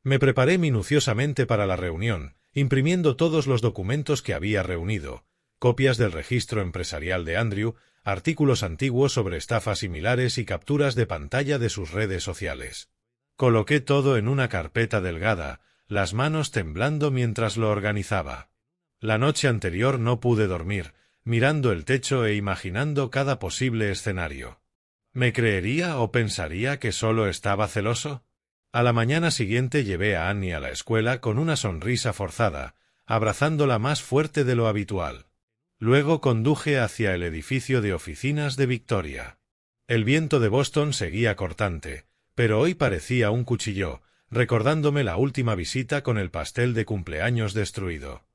Me preparé minuciosamente para la reunión, imprimiendo todos los documentos que había reunido, copias del registro empresarial de Andrew, artículos antiguos sobre estafas similares y capturas de pantalla de sus redes sociales. Coloqué todo en una carpeta delgada, las manos temblando mientras lo organizaba. La noche anterior no pude dormir, mirando el techo e imaginando cada posible escenario. ¿Me creería o pensaría que solo estaba celoso? A la mañana siguiente llevé a Annie a la escuela con una sonrisa forzada, abrazándola más fuerte de lo habitual. Luego conduje hacia el edificio de oficinas de Victoria. El viento de Boston seguía cortante, pero hoy parecía un cuchillo, recordándome la última visita con el pastel de cumpleaños destruido.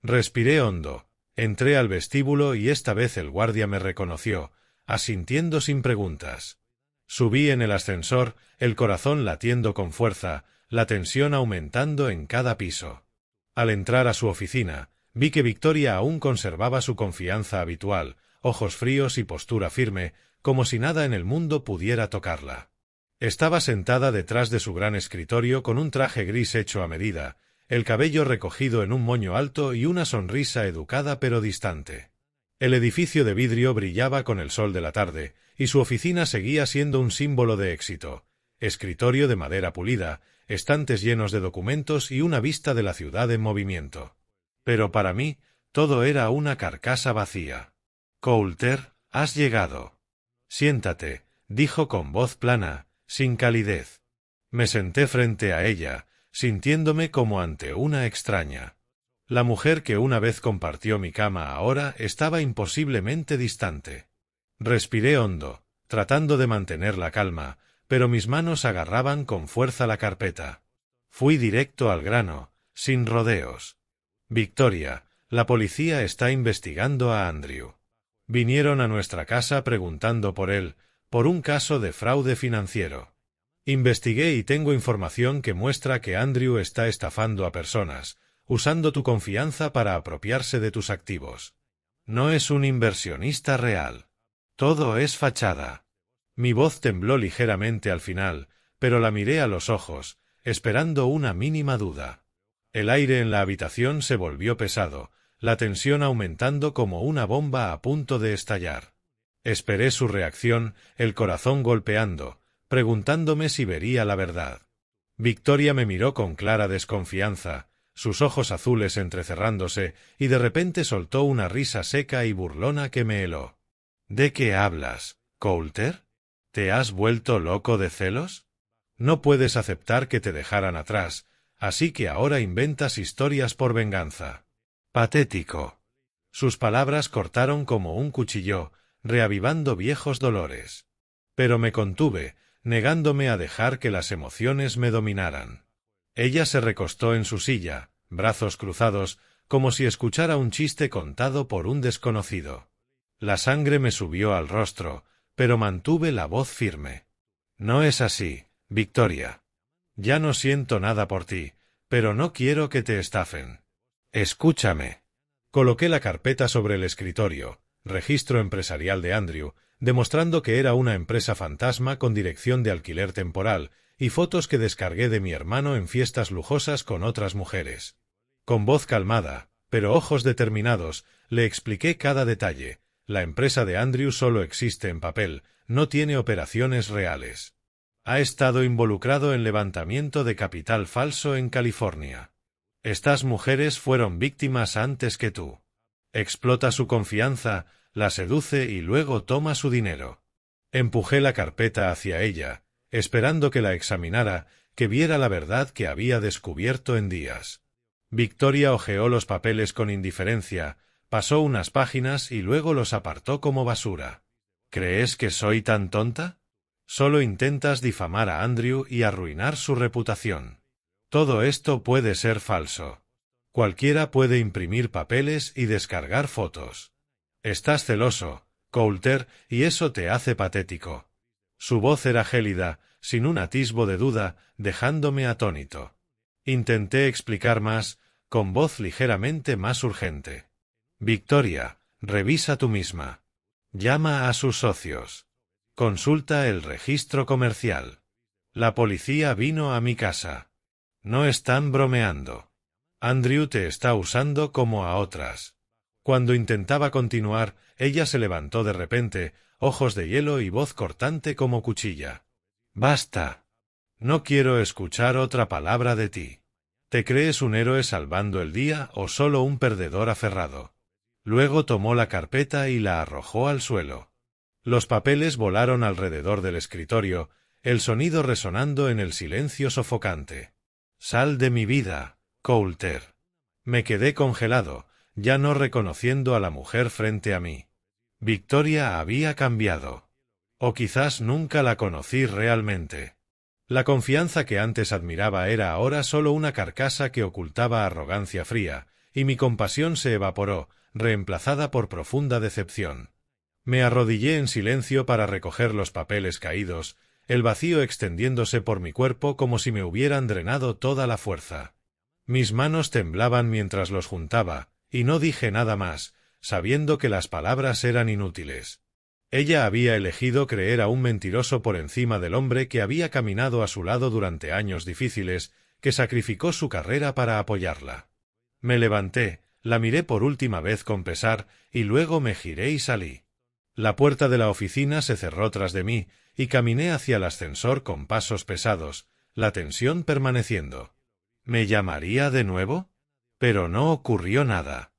Respiré hondo, entré al vestíbulo y esta vez el guardia me reconoció, asintiendo sin preguntas. Subí en el ascensor, el corazón latiendo con fuerza, la tensión aumentando en cada piso. Al entrar a su oficina, vi que Victoria aún conservaba su confianza habitual, ojos fríos y postura firme, como si nada en el mundo pudiera tocarla. Estaba sentada detrás de su gran escritorio con un traje gris hecho a medida, el cabello recogido en un moño alto y una sonrisa educada pero distante. El edificio de vidrio brillaba con el sol de la tarde, y su oficina seguía siendo un símbolo de éxito: escritorio de madera pulida, estantes llenos de documentos y una vista de la ciudad en movimiento. Pero para mí, todo era una carcasa vacía. «Coulter, has llegado». «Siéntate», dijo con voz plana, sin calidez. Me senté frente a ella, sintiéndome como ante una extraña. La mujer que una vez compartió mi cama ahora estaba imposiblemente distante. Respiré hondo, tratando de mantener la calma, pero mis manos agarraban con fuerza la carpeta. Fui directo al grano, sin rodeos. «Victoria, la policía está investigando a Andrew. Vinieron a nuestra casa preguntando por él, por un caso de fraude financiero. Investigué y tengo información que muestra que Andrew está estafando a personas, usando tu confianza para apropiarse de tus activos. No es un inversionista real. Todo es fachada». Mi voz tembló ligeramente al final, pero la miré a los ojos, esperando una mínima duda. El aire en la habitación se volvió pesado, la tensión aumentando como una bomba a punto de estallar. Esperé su reacción, el corazón golpeando, preguntándome si vería la verdad. Victoria me miró con clara desconfianza, sus ojos azules entrecerrándose, y de repente soltó una risa seca y burlona que me heló. «¿De qué hablas, Coulter? ¿Te has vuelto loco de celos? No puedes aceptar que te dejaran atrás, así que ahora inventas historias por venganza. Patético». Sus palabras cortaron como un cuchillo, reavivando viejos dolores. Pero me contuve, negándome a dejar que las emociones me dominaran. Ella se recostó en su silla, brazos cruzados, como si escuchara un chiste contado por un desconocido. La sangre me subió al rostro, pero mantuve la voz firme. «No es así, Victoria. Ya no siento nada por ti, pero no quiero que te estafen. Escúchame». Coloqué la carpeta sobre el escritorio, registro empresarial de Andrew, demostrando que era una empresa fantasma con dirección de alquiler temporal, y fotos que descargué de mi hermano en fiestas lujosas con otras mujeres. Con voz calmada, pero ojos determinados, le expliqué cada detalle. La empresa de Andrew solo existe en papel, no tiene operaciones reales. Ha estado involucrado en levantamiento de capital falso en California. Estas mujeres fueron víctimas antes que tú. Explota su confianza, la seduce y luego toma su dinero. Empujé la carpeta hacia ella, esperando que la examinara, que viera la verdad que había descubierto en días. Victoria hojeó los papeles con indiferencia, Pasó unas páginas y luego los apartó como basura. ¿Crees que soy tan tonta? Solo intentas difamar a Andrew y arruinar su reputación. Todo esto puede ser falso. Cualquiera puede imprimir papeles y descargar fotos. Estás celoso, Coulter, y eso te hace patético. Su voz era gélida, sin un atisbo de duda, dejándome atónito. Intenté explicar más, con voz ligeramente más urgente. Victoria, revisa tú misma. Llama a sus socios. Consulta el registro comercial. La policía vino a mi casa. No están bromeando. Andrew te está usando como a otras. Cuando intentaba continuar, ella se levantó de repente, ojos de hielo y voz cortante como cuchilla. Basta. No quiero escuchar otra palabra de ti. ¿Te crees un héroe salvando el día o solo un perdedor aferrado? Luego tomó la carpeta y la arrojó al suelo. Los papeles volaron alrededor del escritorio, el sonido resonando en el silencio sofocante. Sal de mi vida, Coulter. Me quedé congelado, ya no reconociendo a la mujer frente a mí. Victoria había cambiado. O quizás nunca la conocí realmente. La confianza que antes admiraba era ahora solo una carcasa que ocultaba arrogancia fría, y mi compasión se evaporó, reemplazada por profunda decepción. Me arrodillé en silencio para recoger los papeles caídos, el vacío extendiéndose por mi cuerpo como si me hubieran drenado toda la fuerza. Mis manos temblaban mientras los juntaba, y no dije nada más, sabiendo que las palabras eran inútiles. Ella había elegido creer a un mentiroso por encima del hombre que había caminado a su lado durante años difíciles, que sacrificó su carrera para apoyarla. Me levanté, la miré por última vez con pesar, y luego me giré y salí. La puerta de la oficina se cerró tras de mí, y caminé hacia el ascensor con pasos pesados, la tensión permaneciendo. ¿Me llamaría de nuevo? Pero no ocurrió nada.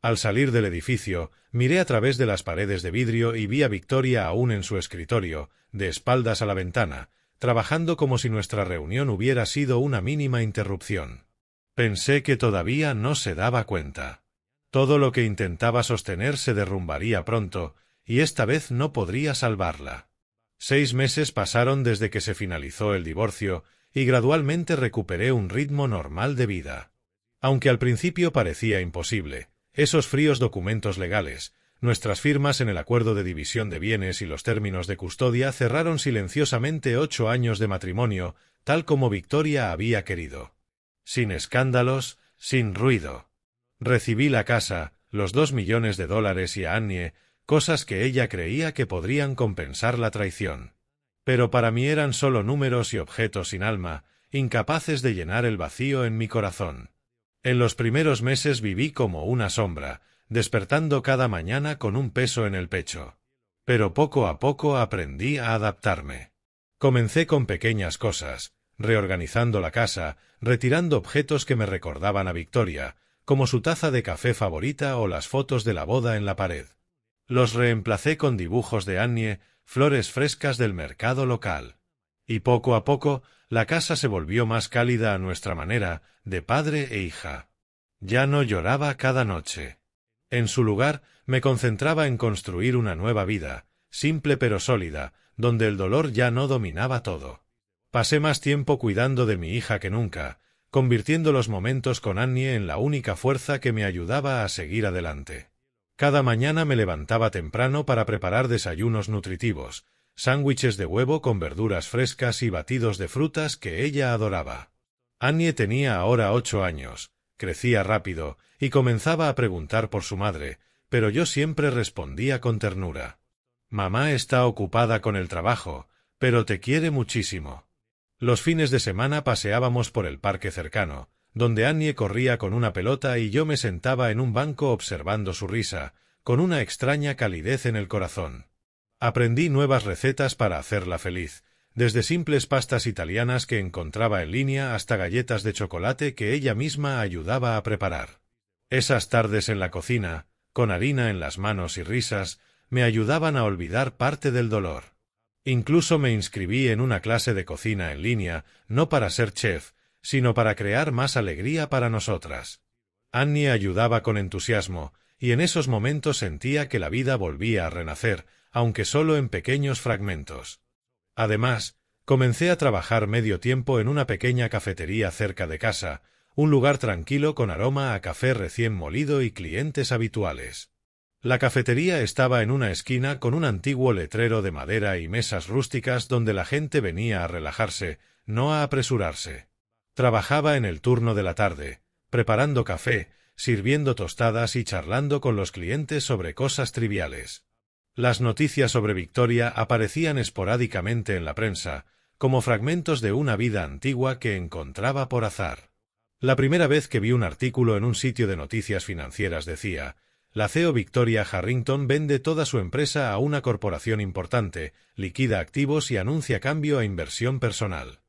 Al salir del edificio, miré a través de las paredes de vidrio y vi a Victoria aún en su escritorio, de espaldas a la ventana, trabajando como si nuestra reunión hubiera sido una mínima interrupción. Pensé que todavía no se daba cuenta. Todo lo que intentaba sostener se derrumbaría pronto, y esta vez no podría salvarla. 6 meses pasaron desde que se finalizó el divorcio, y gradualmente recuperé un ritmo normal de vida. Aunque al principio parecía imposible, esos fríos documentos legales, nuestras firmas en el acuerdo de división de bienes y los términos de custodia cerraron silenciosamente 8 años de matrimonio, tal como Victoria había querido. Sin escándalos, sin ruido. Recibí la casa, los $2 millones y a Annie, cosas que ella creía que podrían compensar la traición. Pero para mí eran solo números y objetos sin alma, incapaces de llenar el vacío en mi corazón. En los primeros meses viví como una sombra, despertando cada mañana con un peso en el pecho. Pero poco a poco aprendí a adaptarme. Comencé con pequeñas cosas, reorganizando la casa, retirando objetos que me recordaban a Victoria, como su taza de café favorita o las fotos de la boda en la pared. Los reemplacé con dibujos de Annie, flores frescas del mercado local. Y poco a poco, la casa se volvió más cálida a nuestra manera, de padre e hija. Ya no lloraba cada noche. En su lugar, me concentraba en construir una nueva vida, simple pero sólida, donde el dolor ya no dominaba todo. Pasé más tiempo cuidando de mi hija que nunca, convirtiendo los momentos con Annie en la única fuerza que me ayudaba a seguir adelante. Cada mañana me levantaba temprano para preparar desayunos nutritivos, sándwiches de huevo con verduras frescas y batidos de frutas que ella adoraba. Annie tenía ahora 8 años, crecía rápido y comenzaba a preguntar por su madre, pero yo siempre respondía con ternura. Mamá está ocupada con el trabajo, pero te quiere muchísimo. Los fines de semana paseábamos por el parque cercano, donde Annie corría con una pelota y yo me sentaba en un banco observando su risa, con una extraña calidez en el corazón. Aprendí nuevas recetas para hacerla feliz, desde simples pastas italianas que encontraba en línea hasta galletas de chocolate que ella misma ayudaba a preparar. Esas tardes en la cocina, con harina en las manos y risas, me ayudaban a olvidar parte del dolor. Incluso me inscribí en una clase de cocina en línea, no para ser chef, sino para crear más alegría para nosotras. Annie ayudaba con entusiasmo, y en esos momentos sentía que la vida volvía a renacer, aunque solo en pequeños fragmentos. Además, comencé a trabajar medio tiempo en una pequeña cafetería cerca de casa, un lugar tranquilo con aroma a café recién molido y clientes habituales. La cafetería estaba en una esquina con un antiguo letrero de madera y mesas rústicas donde la gente venía a relajarse, no a apresurarse. Trabajaba en el turno de la tarde, preparando café, sirviendo tostadas y charlando con los clientes sobre cosas triviales. Las noticias sobre Victoria aparecían esporádicamente en la prensa, como fragmentos de una vida antigua que encontraba por azar. La primera vez que vi un artículo en un sitio de noticias financieras decía: la CEO Victoria Harrington vende toda su empresa a una corporación importante, liquida activos y anuncia cambio a inversión personal.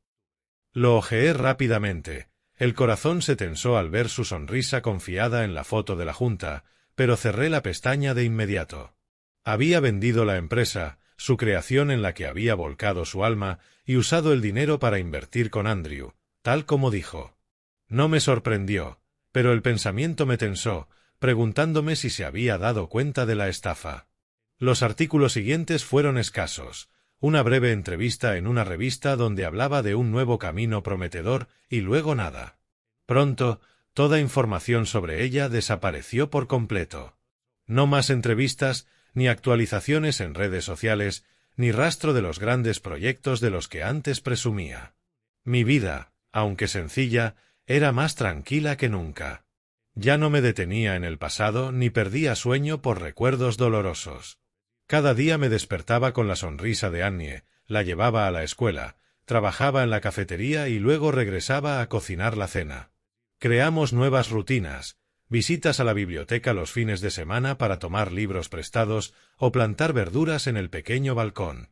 Lo hojeé rápidamente. El corazón se tensó al ver su sonrisa confiada en la foto de la junta, pero cerré la pestaña de inmediato. Había vendido la empresa, su creación en la que había volcado su alma, y usado el dinero para invertir con Andrew, tal como dijo. No me sorprendió, pero el pensamiento me tensó, preguntándome si se había dado cuenta de la estafa. Los artículos siguientes fueron escasos. Una breve entrevista en una revista donde hablaba de un nuevo camino prometedor y luego nada. Pronto, toda información sobre ella desapareció por completo. No más entrevistas, ni actualizaciones en redes sociales, ni rastro de los grandes proyectos de los que antes presumía. Mi vida, aunque sencilla, era más tranquila que nunca. Ya no me detenía en el pasado ni perdía sueño por recuerdos dolorosos. Cada día me despertaba con la sonrisa de Annie, la llevaba a la escuela, trabajaba en la cafetería y luego regresaba a cocinar la cena. Creamos nuevas rutinas, visitas a la biblioteca los fines de semana para tomar libros prestados o plantar verduras en el pequeño balcón.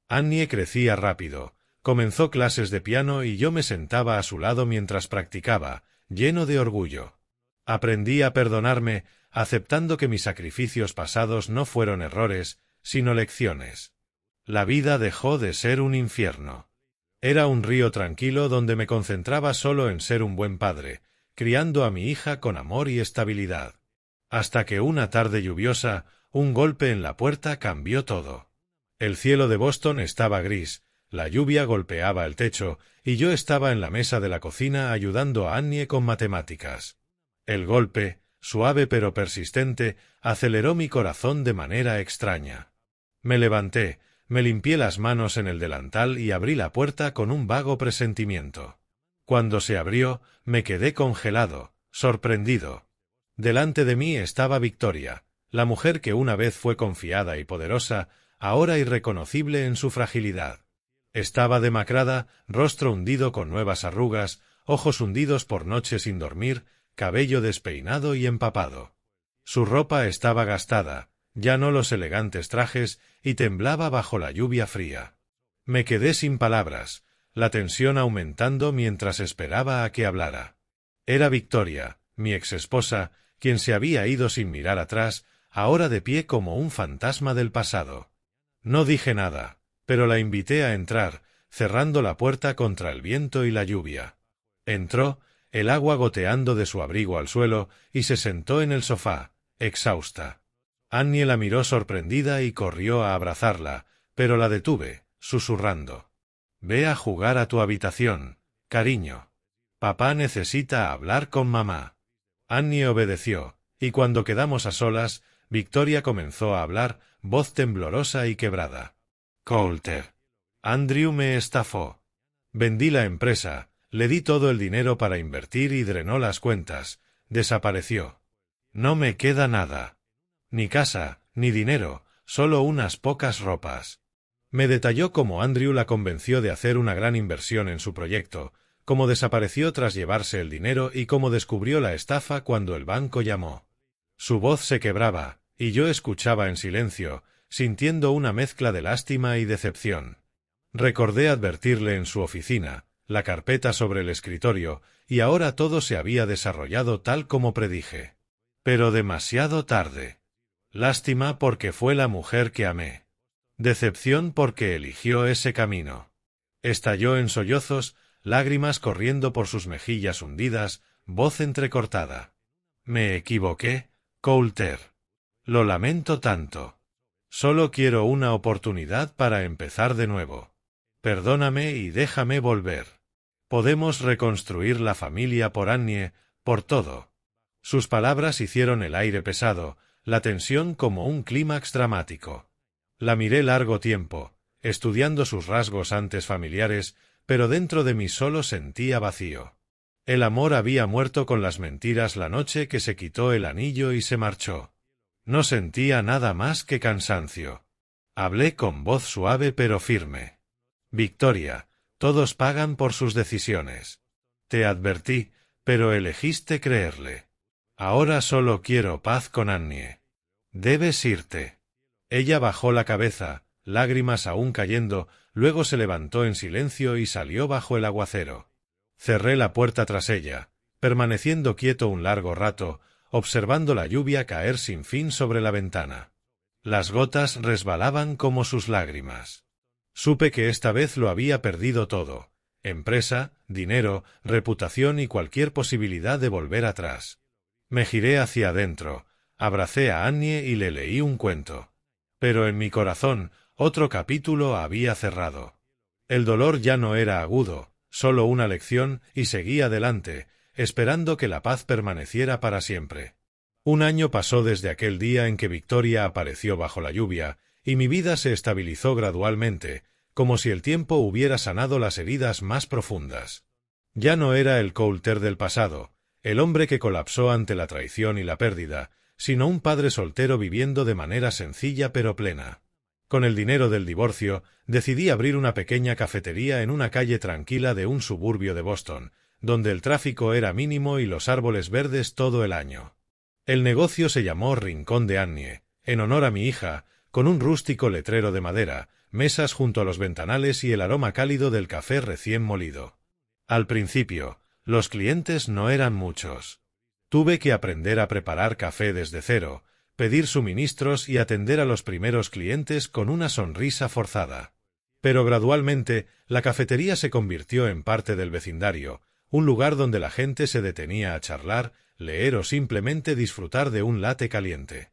Annie crecía rápido, comenzó clases de piano y yo me sentaba a su lado mientras practicaba, lleno de orgullo. Aprendí a perdonarme, aceptando que mis sacrificios pasados no fueron errores, sino lecciones. La vida dejó de ser un infierno. Era un río tranquilo donde me concentraba solo en ser un buen padre, criando a mi hija con amor y estabilidad. Hasta que una tarde lluviosa, un golpe en la puerta cambió todo. El cielo de Boston estaba gris, la lluvia golpeaba el techo, y yo estaba en la mesa de la cocina ayudando a Annie con matemáticas. El golpe, suave pero persistente, aceleró mi corazón de manera extraña. Me levanté, me limpié las manos en el delantal y abrí la puerta con un vago presentimiento. Cuando se abrió, me quedé congelado, sorprendido. Delante de mí estaba Victoria, la mujer que una vez fue confiada y poderosa, ahora irreconocible en su fragilidad. Estaba demacrada, rostro hundido con nuevas arrugas, ojos hundidos por noches sin dormir, cabello despeinado y empapado. Su ropa estaba gastada, ya no los elegantes trajes, y temblaba bajo la lluvia fría. Me quedé sin palabras, la tensión aumentando mientras esperaba a que hablara. Era Victoria, mi exesposa, quien se había ido sin mirar atrás, ahora de pie como un fantasma del pasado. No dije nada, pero la invité a entrar, cerrando la puerta contra el viento y la lluvia. Entró, el agua goteando de su abrigo al suelo, y se sentó en el sofá, exhausta. Annie la miró sorprendida y corrió a abrazarla, pero la detuve, susurrando. «Ve a jugar a tu habitación, cariño. Papá necesita hablar con mamá». Annie obedeció, y cuando quedamos a solas, Victoria comenzó a hablar, voz temblorosa y quebrada. «Coulter. Andrew me estafó. Vendí la empresa, le di todo el dinero para invertir y drenó las cuentas. Desapareció. No me queda nada. Ni casa, ni dinero, solo unas pocas ropas». Me detalló cómo Andrew la convenció de hacer una gran inversión en su proyecto, cómo desapareció tras llevarse el dinero y cómo descubrió la estafa cuando el banco llamó. Su voz se quebraba, y yo escuchaba en silencio, sintiendo una mezcla de lástima y decepción. Recordé advertirle en su oficina, la carpeta sobre el escritorio, y ahora todo se había desarrollado tal como predije. Pero demasiado tarde. Lástima porque fue la mujer que amé. Decepción porque eligió ese camino. Estalló en sollozos, lágrimas corriendo por sus mejillas hundidas, voz entrecortada. Me equivoqué, Coulter. Lo lamento tanto. Solo quiero una oportunidad para empezar de nuevo. Perdóname y déjame volver. Podemos reconstruir la familia por Annie, por todo. Sus palabras hicieron el aire pesado, la tensión como un clímax dramático. La miré largo tiempo, estudiando sus rasgos antes familiares, pero dentro de mí solo sentía vacío. El amor había muerto con las mentiras la noche que se quitó el anillo y se marchó. No sentía nada más que cansancio. Hablé con voz suave pero firme. Victoria, todos pagan por sus decisiones. Te advertí, pero elegiste creerle. Ahora solo quiero paz con Annie. Debes irte. Ella bajó la cabeza, lágrimas aún cayendo, luego se levantó en silencio y salió bajo el aguacero. Cerré la puerta tras ella, permaneciendo quieto un largo rato, observando la lluvia caer sin fin sobre la ventana. Las gotas resbalaban como sus lágrimas. Supe que esta vez lo había perdido todo: empresa, dinero, reputación y cualquier posibilidad de volver atrás. Me giré hacia adentro, abracé a Annie y le leí un cuento. Pero en mi corazón, otro capítulo había cerrado. El dolor ya no era agudo, solo una lección, y seguí adelante, esperando que la paz permaneciera para siempre. Un año pasó desde aquel día en que Victoria apareció bajo la lluvia, y mi vida se estabilizó gradualmente, como si el tiempo hubiera sanado las heridas más profundas. Ya no era el Coulter del pasado, el hombre que colapsó ante la traición y la pérdida, sino un padre soltero viviendo de manera sencilla pero plena. Con el dinero del divorcio, decidí abrir una pequeña cafetería en una calle tranquila de un suburbio de Boston, donde el tráfico era mínimo y los árboles verdes todo el año. El negocio se llamó Rincón de Annie, en honor a mi hija, con un rústico letrero de madera, mesas junto a los ventanales y el aroma cálido del café recién molido. Al principio, los clientes no eran muchos. Tuve que aprender a preparar café desde cero, pedir suministros y atender a los primeros clientes con una sonrisa forzada. Pero gradualmente, la cafetería se convirtió en parte del vecindario, un lugar donde la gente se detenía a charlar, leer o simplemente disfrutar de un latte caliente.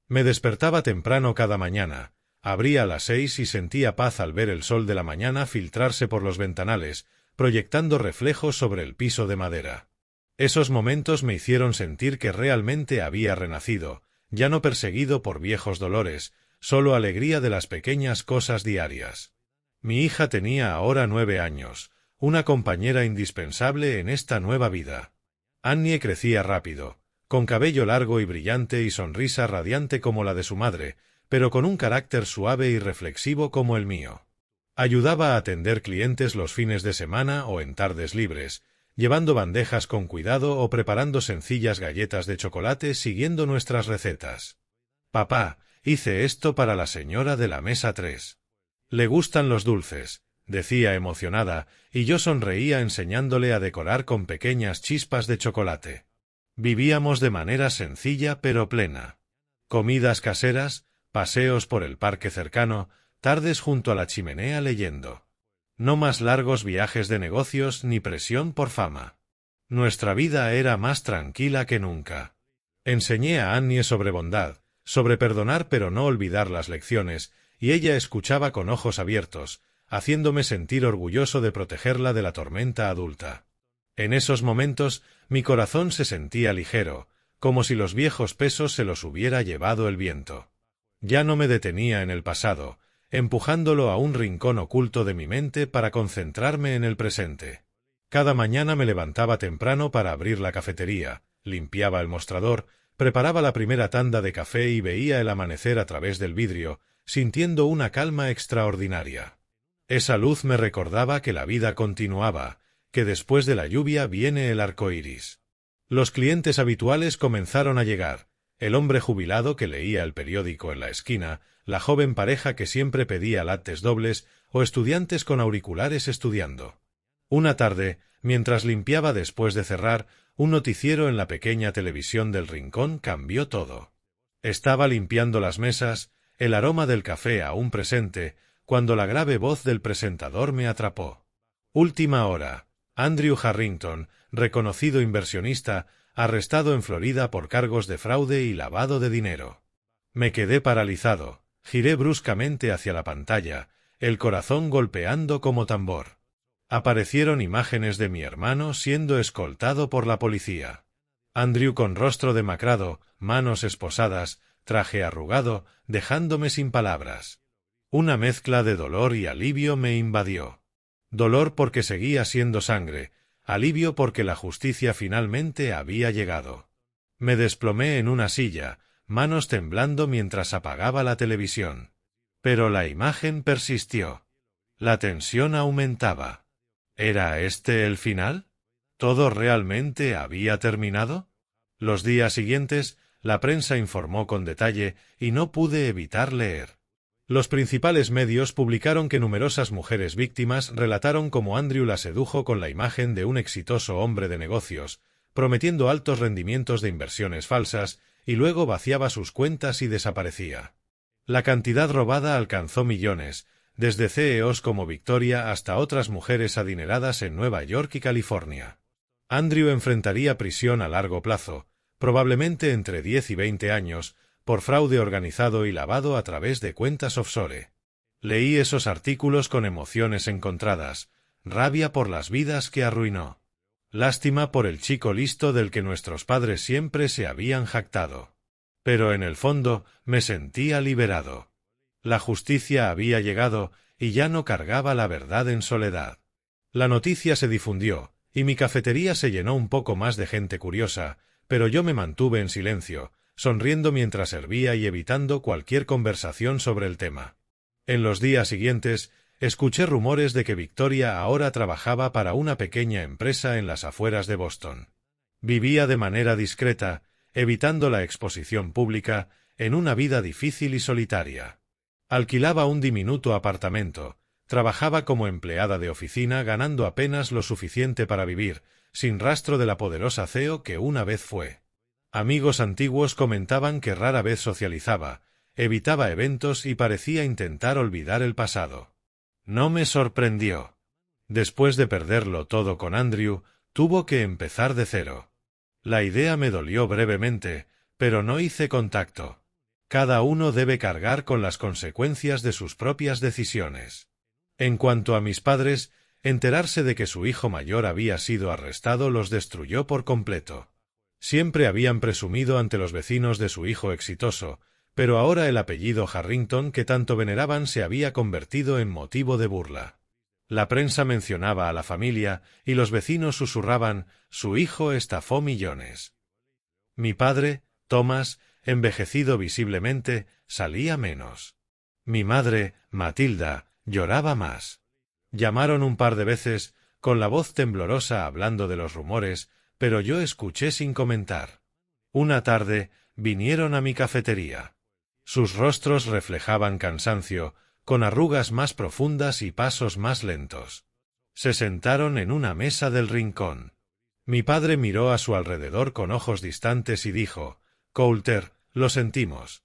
Me despertaba temprano cada mañana, abría a las 6 y sentía paz al ver el sol de la mañana filtrarse por los ventanales, proyectando reflejos sobre el piso de madera. Esos momentos me hicieron sentir que realmente había renacido, ya no perseguido por viejos dolores, solo alegría de las pequeñas cosas diarias. Mi hija tenía ahora 9 años, una compañera indispensable en esta nueva vida. Annie crecía rápido, con cabello largo y brillante y sonrisa radiante como la de su madre, pero con un carácter suave y reflexivo como el mío. Ayudaba a atender clientes los fines de semana o en tardes libres, llevando bandejas con cuidado o preparando sencillas galletas de chocolate siguiendo nuestras recetas. «Papá, hice esto para la señora de la mesa 3. Le gustan los dulces», decía emocionada, y yo sonreía enseñándole a decorar con pequeñas chispas de chocolate. Vivíamos de manera sencilla pero plena. Comidas caseras, paseos por el parque cercano, tardes junto a la chimenea leyendo. No más largos viajes de negocios ni presión por fama. Nuestra vida era más tranquila que nunca. Enseñé a Annie sobre bondad, sobre perdonar pero no olvidar las lecciones, y ella escuchaba con ojos abiertos, haciéndome sentir orgulloso de protegerla de la tormenta adulta. En esos momentos, mi corazón se sentía ligero, como si los viejos pesos se los hubiera llevado el viento. Ya no me detenía en el pasado, empujándolo a un rincón oculto de mi mente para concentrarme en el presente. Cada mañana me levantaba temprano para abrir la cafetería, limpiaba el mostrador, preparaba la primera tanda de café y veía el amanecer a través del vidrio, sintiendo una calma extraordinaria. Esa luz me recordaba que la vida continuaba, que después de la lluvia viene el arco iris. Los clientes habituales comenzaron a llegar: el hombre jubilado que leía el periódico en la esquina, la joven pareja que siempre pedía lattes dobles o estudiantes con auriculares estudiando. Una tarde, mientras limpiaba después de cerrar, un noticiero en la pequeña televisión del rincón cambió todo. Estaba limpiando las mesas, el aroma del café aún presente, cuando la grave voz del presentador me atrapó. Última hora. Andrew Harrington, reconocido inversionista, arrestado en Florida por cargos de fraude y lavado de dinero. Me quedé paralizado, giré bruscamente hacia la pantalla, el corazón golpeando como tambor. Aparecieron imágenes de mi hermano siendo escoltado por la policía. Andrew con rostro demacrado, manos esposadas, traje arrugado, dejándome sin palabras. Una mezcla de dolor y alivio me invadió. Dolor porque seguía siendo sangre, alivio porque la justicia finalmente había llegado. Me desplomé en una silla, manos temblando mientras apagaba la televisión. Pero la imagen persistió. La tensión aumentaba. ¿Era este el final? ¿Todo realmente había terminado? Los días siguientes, la prensa informó con detalle y no pude evitar leer. Los principales medios publicaron que numerosas mujeres víctimas relataron cómo Andrew la sedujo con la imagen de un exitoso hombre de negocios, prometiendo altos rendimientos de inversiones falsas, y luego vaciaba sus cuentas y desaparecía. La cantidad robada alcanzó millones, desde CEOs como Victoria hasta otras mujeres adineradas en Nueva York y California. Andrew enfrentaría prisión a largo plazo, probablemente entre 10 y 20 años, por fraude organizado y lavado a través de cuentas offshore. Leí esos artículos con emociones encontradas, rabia por las vidas que arruinó. Lástima por el chico listo del que nuestros padres siempre se habían jactado. Pero en el fondo me sentía liberado. La justicia había llegado y ya no cargaba la verdad en soledad. La noticia se difundió, y mi cafetería se llenó un poco más de gente curiosa, pero yo me mantuve en silencio, sonriendo mientras servía y evitando cualquier conversación sobre el tema. En los días siguientes, escuché rumores de que Victoria ahora trabajaba para una pequeña empresa en las afueras de Boston. Vivía de manera discreta, evitando la exposición pública, en una vida difícil y solitaria. Alquilaba un diminuto apartamento, trabajaba como empleada de oficina ganando apenas lo suficiente para vivir, sin rastro de la poderosa CEO que una vez fue. Amigos antiguos comentaban que rara vez socializaba, evitaba eventos y parecía intentar olvidar el pasado. No me sorprendió. Después de perderlo todo con Andrew, tuvo que empezar de cero. La idea me dolió brevemente, pero no hice contacto. Cada uno debe cargar con las consecuencias de sus propias decisiones. En cuanto a mis padres, enterarse de que su hijo mayor había sido arrestado los destruyó por completo. Siempre habían presumido ante los vecinos de su hijo exitoso, pero ahora el apellido Harrington que tanto veneraban se había convertido en motivo de burla. La prensa mencionaba a la familia y los vecinos susurraban: «Su hijo estafó millones». Mi padre, Thomas, envejecido visiblemente, salía menos. Mi madre, Matilda, lloraba más. Llamaron un par de veces, con la voz temblorosa hablando de los rumores, pero yo escuché sin comentar. Una tarde, vinieron a mi cafetería. Sus rostros reflejaban cansancio, con arrugas más profundas y pasos más lentos. Se sentaron en una mesa del rincón. Mi padre miró a su alrededor con ojos distantes y dijo: «Coulter, lo sentimos.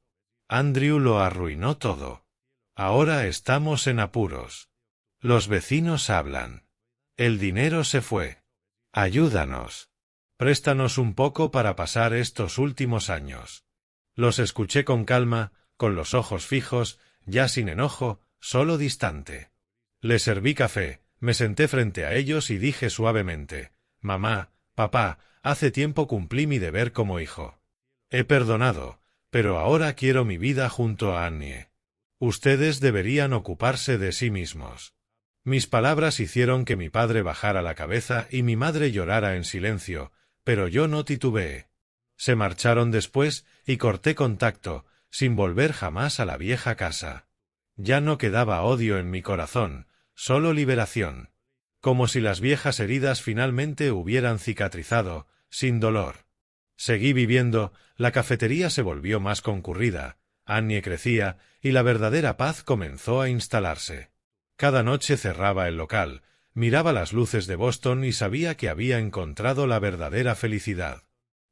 Andrew lo arruinó todo. Ahora estamos en apuros. Los vecinos hablan. El dinero se fue. Ayúdanos. Préstanos un poco para pasar estos últimos años». Los escuché con calma, con los ojos fijos, ya sin enojo, solo distante. Les serví café, me senté frente a ellos y dije suavemente: «Mamá, papá, hace tiempo cumplí mi deber como hijo. He perdonado, pero ahora quiero mi vida junto a Annie. Ustedes deberían ocuparse de sí mismos». Mis palabras hicieron que mi padre bajara la cabeza y mi madre llorara en silencio, pero yo no titubeé. Se marcharon después y corté contacto, sin volver jamás a la vieja casa. Ya no quedaba odio en mi corazón, solo liberación. Como si las viejas heridas finalmente hubieran cicatrizado, sin dolor. Seguí viviendo, la cafetería se volvió más concurrida, Annie crecía y la verdadera paz comenzó a instalarse. Cada noche cerraba el local, miraba las luces de Boston y sabía que había encontrado la verdadera felicidad.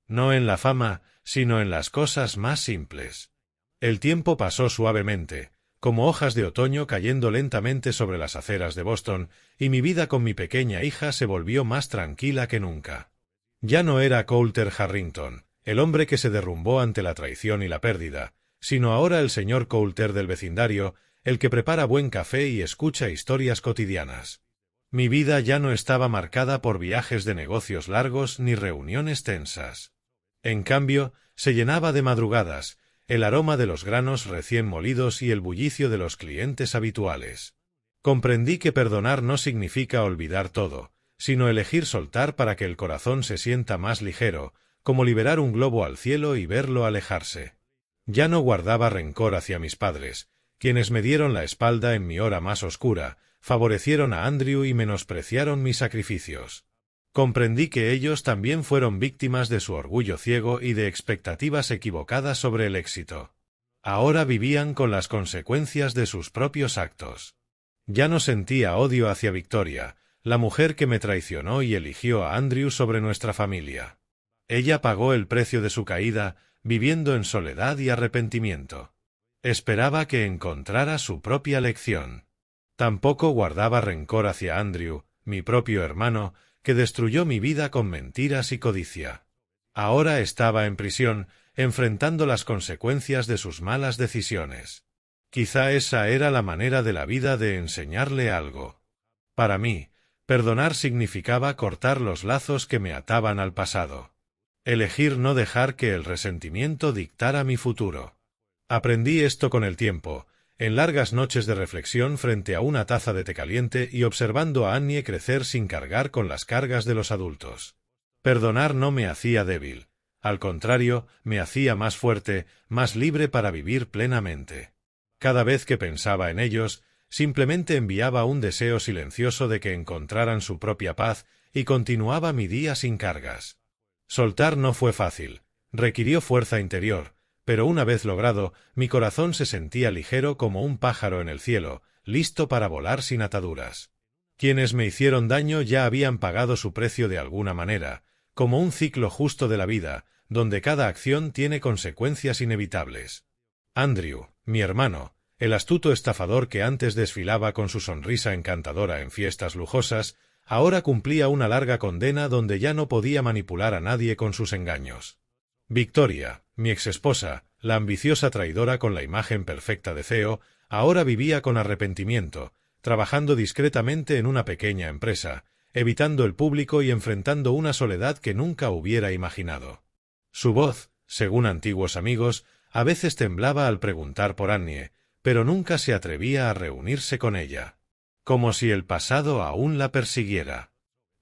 No en la fama, sino en las cosas más simples. El tiempo pasó suavemente, como hojas de otoño cayendo lentamente sobre las aceras de Boston, y mi vida con mi pequeña hija se volvió más tranquila que nunca. Ya no era Coulter Harrington, el hombre que se derrumbó ante la traición y la pérdida, sino ahora el señor Coulter del vecindario, el que prepara buen café y escucha historias cotidianas. Mi vida ya no estaba marcada por viajes de negocios largos ni reuniones tensas. En cambio, se llenaba de madrugadas, el aroma de los granos recién molidos y el bullicio de los clientes habituales. Comprendí que perdonar no significa olvidar todo, sino elegir soltar para que el corazón se sienta más ligero, como liberar un globo al cielo y verlo alejarse. Ya no guardaba rencor hacia mis padres, quienes me dieron la espalda en mi hora más oscura, favorecieron a Andrew y menospreciaron mis sacrificios. Comprendí que ellos también fueron víctimas de su orgullo ciego y de expectativas equivocadas sobre el éxito. Ahora vivían con las consecuencias de sus propios actos. Ya no sentía odio hacia Victoria, la mujer que me traicionó y eligió a Andrew sobre nuestra familia. Ella pagó el precio de su caída, viviendo en soledad y arrepentimiento. Esperaba que encontrara su propia lección. Tampoco guardaba rencor hacia Andrew, mi propio hermano, que destruyó mi vida con mentiras y codicia. Ahora estaba en prisión, enfrentando las consecuencias de sus malas decisiones. Quizá esa era la manera de la vida de enseñarle algo. Para mí, perdonar significaba cortar los lazos que me ataban al pasado. Elegir no dejar que el resentimiento dictara mi futuro. Aprendí esto con el tiempo, en largas noches de reflexión frente a una taza de té caliente y observando a Annie crecer sin cargar con las cargas de los adultos. Perdonar no me hacía débil, al contrario, me hacía más fuerte, más libre para vivir plenamente. Cada vez que pensaba en ellos, simplemente enviaba un deseo silencioso de que encontraran su propia paz y continuaba mi día sin cargas. Soltar no fue fácil, requirió fuerza interior, pero una vez logrado, mi corazón se sentía ligero como un pájaro en el cielo, listo para volar sin ataduras. Quienes me hicieron daño ya habían pagado su precio de alguna manera, como un ciclo justo de la vida, donde cada acción tiene consecuencias inevitables. Andrew, mi hermano, el astuto estafador que antes desfilaba con su sonrisa encantadora en fiestas lujosas, ahora cumplía una larga condena donde ya no podía manipular a nadie con sus engaños. Victoria, mi exesposa, la ambiciosa traidora con la imagen perfecta de Theo, ahora vivía con arrepentimiento, trabajando discretamente en una pequeña empresa, evitando el público y enfrentando una soledad que nunca hubiera imaginado. Su voz, según antiguos amigos, a veces temblaba al preguntar por Annie, pero nunca se atrevía a reunirse con ella. Como si el pasado aún la persiguiera.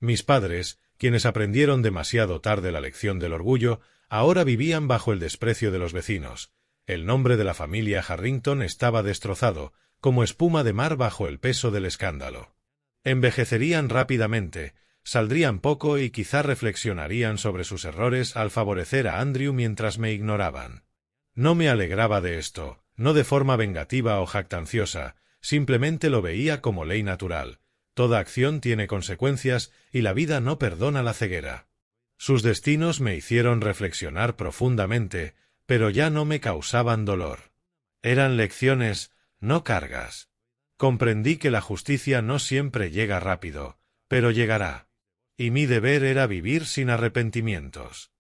Mis padres, quienes aprendieron demasiado tarde la lección del orgullo, ahora vivían bajo el desprecio de los vecinos. El nombre de la familia Harrington estaba destrozado, como espuma de mar bajo el peso del escándalo. Envejecerían rápidamente, saldrían poco y quizá reflexionarían sobre sus errores al favorecer a Andrew mientras me ignoraban. No me alegraba de esto, no de forma vengativa o jactanciosa, simplemente lo veía como ley natural. Toda acción tiene consecuencias y la vida no perdona la ceguera. Sus destinos me hicieron reflexionar profundamente, pero ya no me causaban dolor. Eran lecciones, no cargas. Comprendí que la justicia no siempre llega rápido, pero llegará. Y mi deber era vivir sin arrepentimientos.